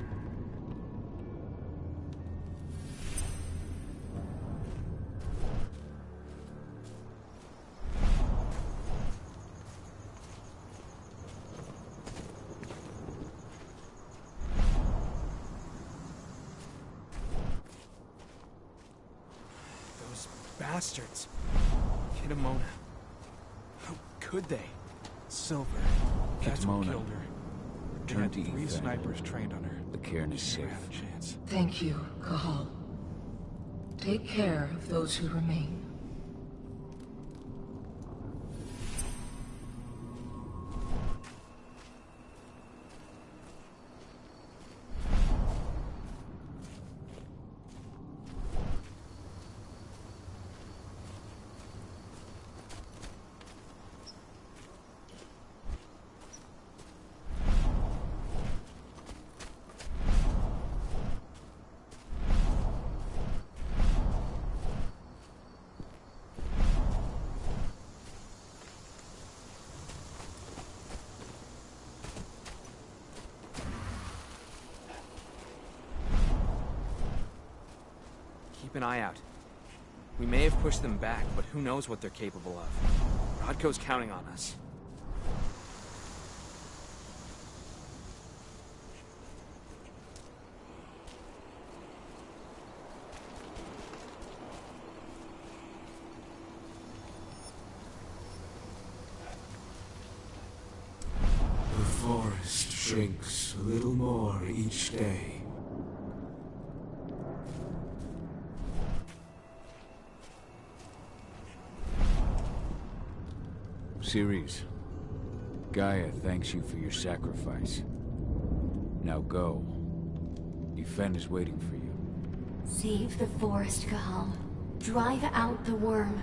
Bastards. Kitamona. How could they? Silver. That's what Kitamona. killed her. They Return had to 3 Ifen. snipers trained on her. The cairn is She safe. had a chance. Thank you, Cahal. Take care of those who remain. Keep an eye out. We may have pushed them back, but who knows what they're capable of. Rodko's counting on us. The forest shrinks a little more each day. Ceres, Gaia thanks you for your sacrifice. Now go. Ifen is waiting for you. Save the forest, Cahal. Drive out the worm.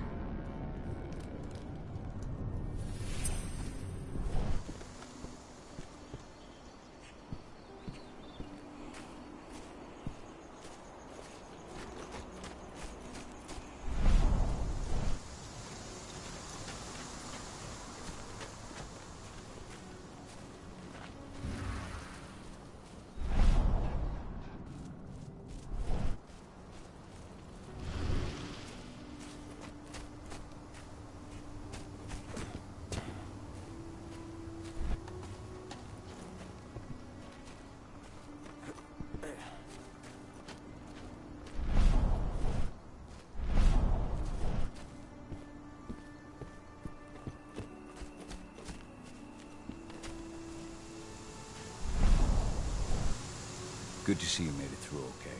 Good to see you made it through okay.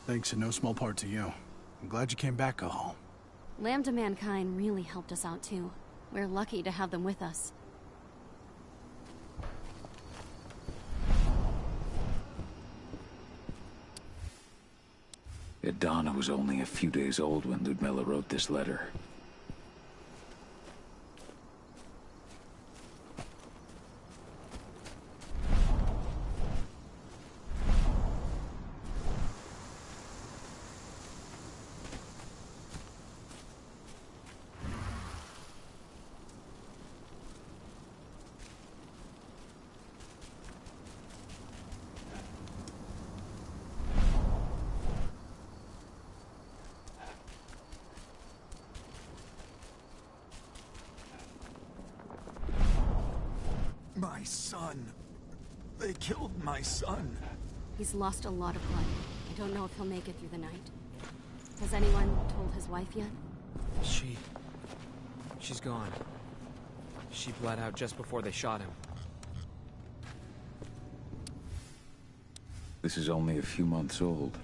Thanks in no small part to you. I'm glad you came back, Cahal. Lambda Mankind really helped us out too. We're lucky to have them with us. Donna was only a few days old when Ludmilla wrote this letter. My son. They killed my son. He's lost a lot of blood. I don't know if he'll make it through the night. Has anyone told his wife yet? She's gone. She bled out just before they shot him. This is only a few months old.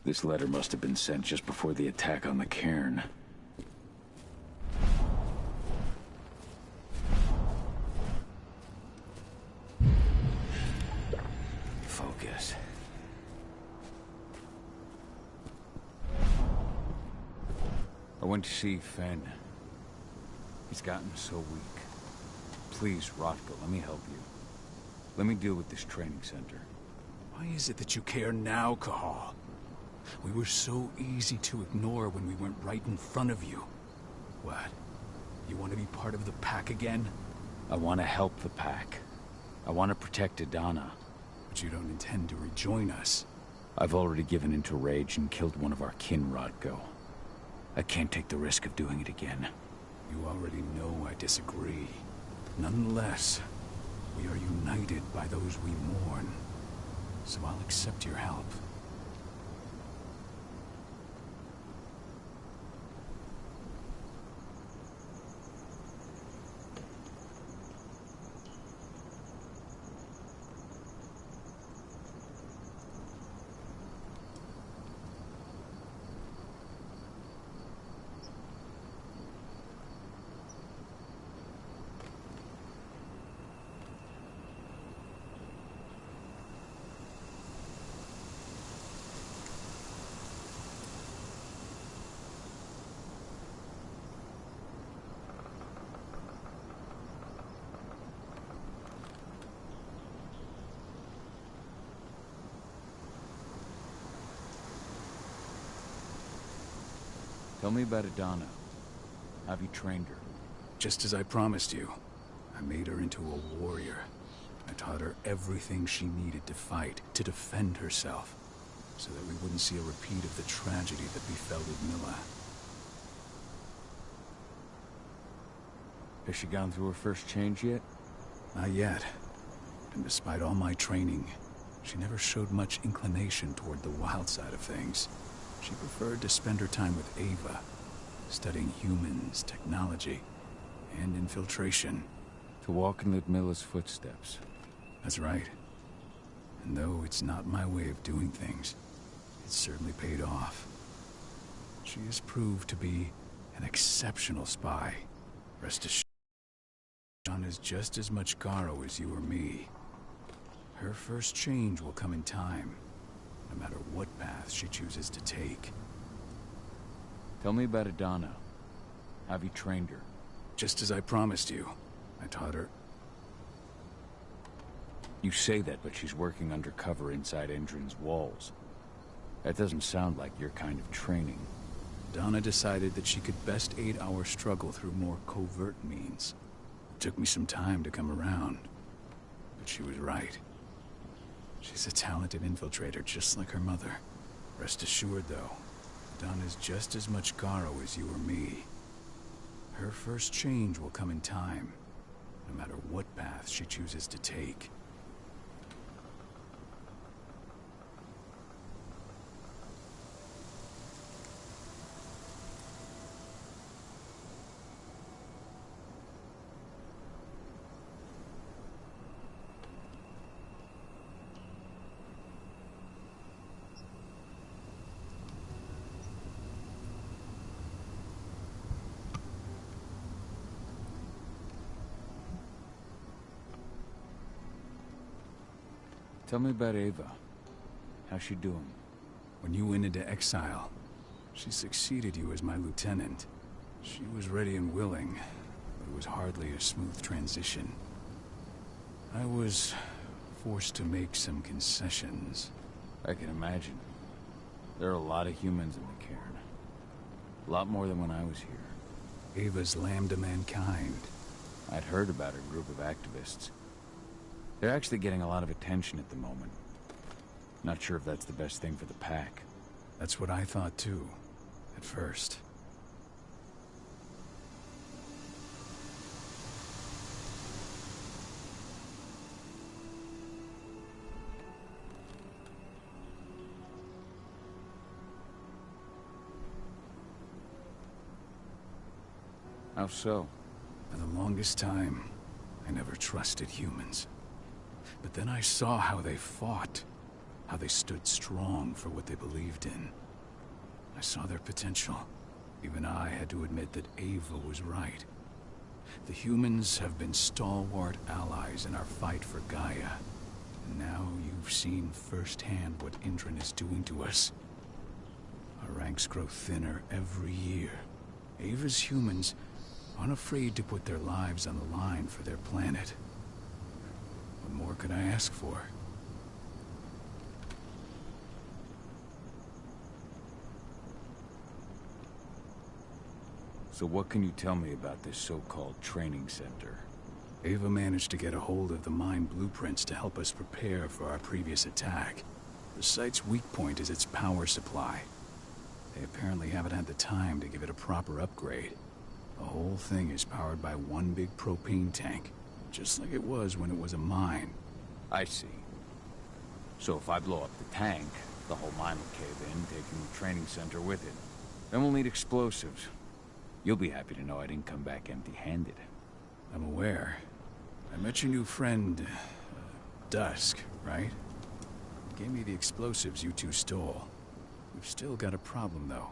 This letter must have been sent just before the attack on the cairn. Focus. I went to see Fenn. He's gotten so weak. Please, Rothko, let me help you. Let me deal with this training center. Why is it that you care now, Cahal? We were so easy to ignore when we weren't right in front of you. What? You want to be part of the pack again? I want to help the pack. I want to protect Adana. But you don't intend to rejoin us. I've already given in to rage and killed one of our kin, Rodko. I can't take the risk of doing it again. You already know I disagree. Nonetheless, we are united by those we mourn. So I'll accept your help. Tell me about Adana. Have you trained her? Just as I promised you, I made her into a warrior. I taught her everything she needed to fight, to defend herself, so that we wouldn't see a repeat of the tragedy that befell Ludmilla. Has she gone through her first change yet? Not yet. And despite all my training, she never showed much inclination toward the wild side of things. She preferred to spend her time with Ava, studying humans, technology, and infiltration. To walk in Ludmilla's footsteps. That's right. And though it's not my way of doing things, it's certainly paid off. She has proved to be an exceptional spy. Rest assured, John is just as much Garo as you or me. Her first change will come in time, no matter what path she chooses to take. Tell me about Adana. Have you trained her? Just as I promised you, I taught her. You say that, but she's working undercover inside Endrin's walls. That doesn't sound like your kind of training. Donna decided that she could best aid our struggle through more covert means. It took me some time to come around, but she was right. She's a talented infiltrator, just like her mother. Rest assured, though, Donna's just as much Garo as you or me. Her first change will come in time, no matter what path she chooses to take. Tell me about Ava. How's she doing? When you went into exile, she succeeded you as my lieutenant. She was ready and willing, but it was hardly a smooth transition. I was forced to make some concessions. I can imagine. There are a lot of humans in the cairn. A lot more than when I was here. Ava's lamb to mankind. I'd heard about her group of activists. They're actually getting a lot of attention at the moment. Not sure if that's the best thing for the pack. That's what I thought too, at first. How so? For the longest time, I never trusted humans. But then I saw how they fought, how they stood strong for what they believed in. I saw their potential. Even I had to admit that Ava was right. The humans have been stalwart allies in our fight for Gaia. And now you've seen firsthand what Indran is doing to us. Our ranks grow thinner every year. Ava's humans aren't afraid to put their lives on the line for their planet. What more could I ask for? So what can you tell me about this so-called training center? Ava managed to get a hold of the mine blueprints to help us prepare for our previous attack. The site's weak point is its power supply. They apparently haven't had the time to give it a proper upgrade. The whole thing is powered by one big propane tank, just like it was when it was a mine. I see. So if I blow up the tank, the whole mine will cave in, taking the training center with it. Then we'll need explosives. You'll be happy to know I didn't come back empty-handed. I'm aware. I met your new friend, Dusk, right? He gave me the explosives you two stole. We've still got a problem, though.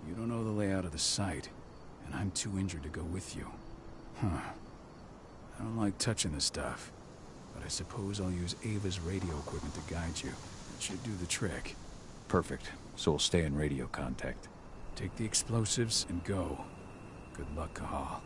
You don't know the layout of the site, and I'm too injured to go with you. Huh. I don't like touching the stuff, but I suppose I'll use Ava's radio equipment to guide you. It should do the trick. Perfect. So we'll stay in radio contact. Take the explosives and go. Good luck, Cahal.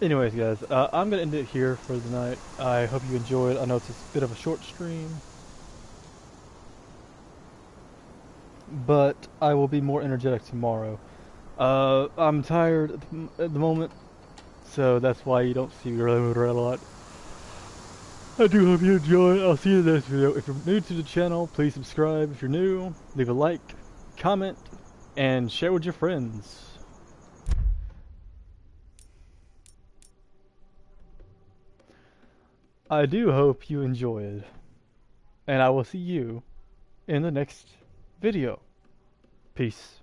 Anyways, guys, I'm gonna end it here for the night. I hope you enjoyed. I know it's a bit of a short stream, but I will be more energetic tomorrow. I'm tired at the moment, so that's why you don't see me running around a lot. I do hope you enjoy. I'll see you in the next video. If you're new to the channel, please subscribe. If you're new, leave a like, comment, and share with your friends. I do hope you enjoyed, and I will see you in the next video. Peace.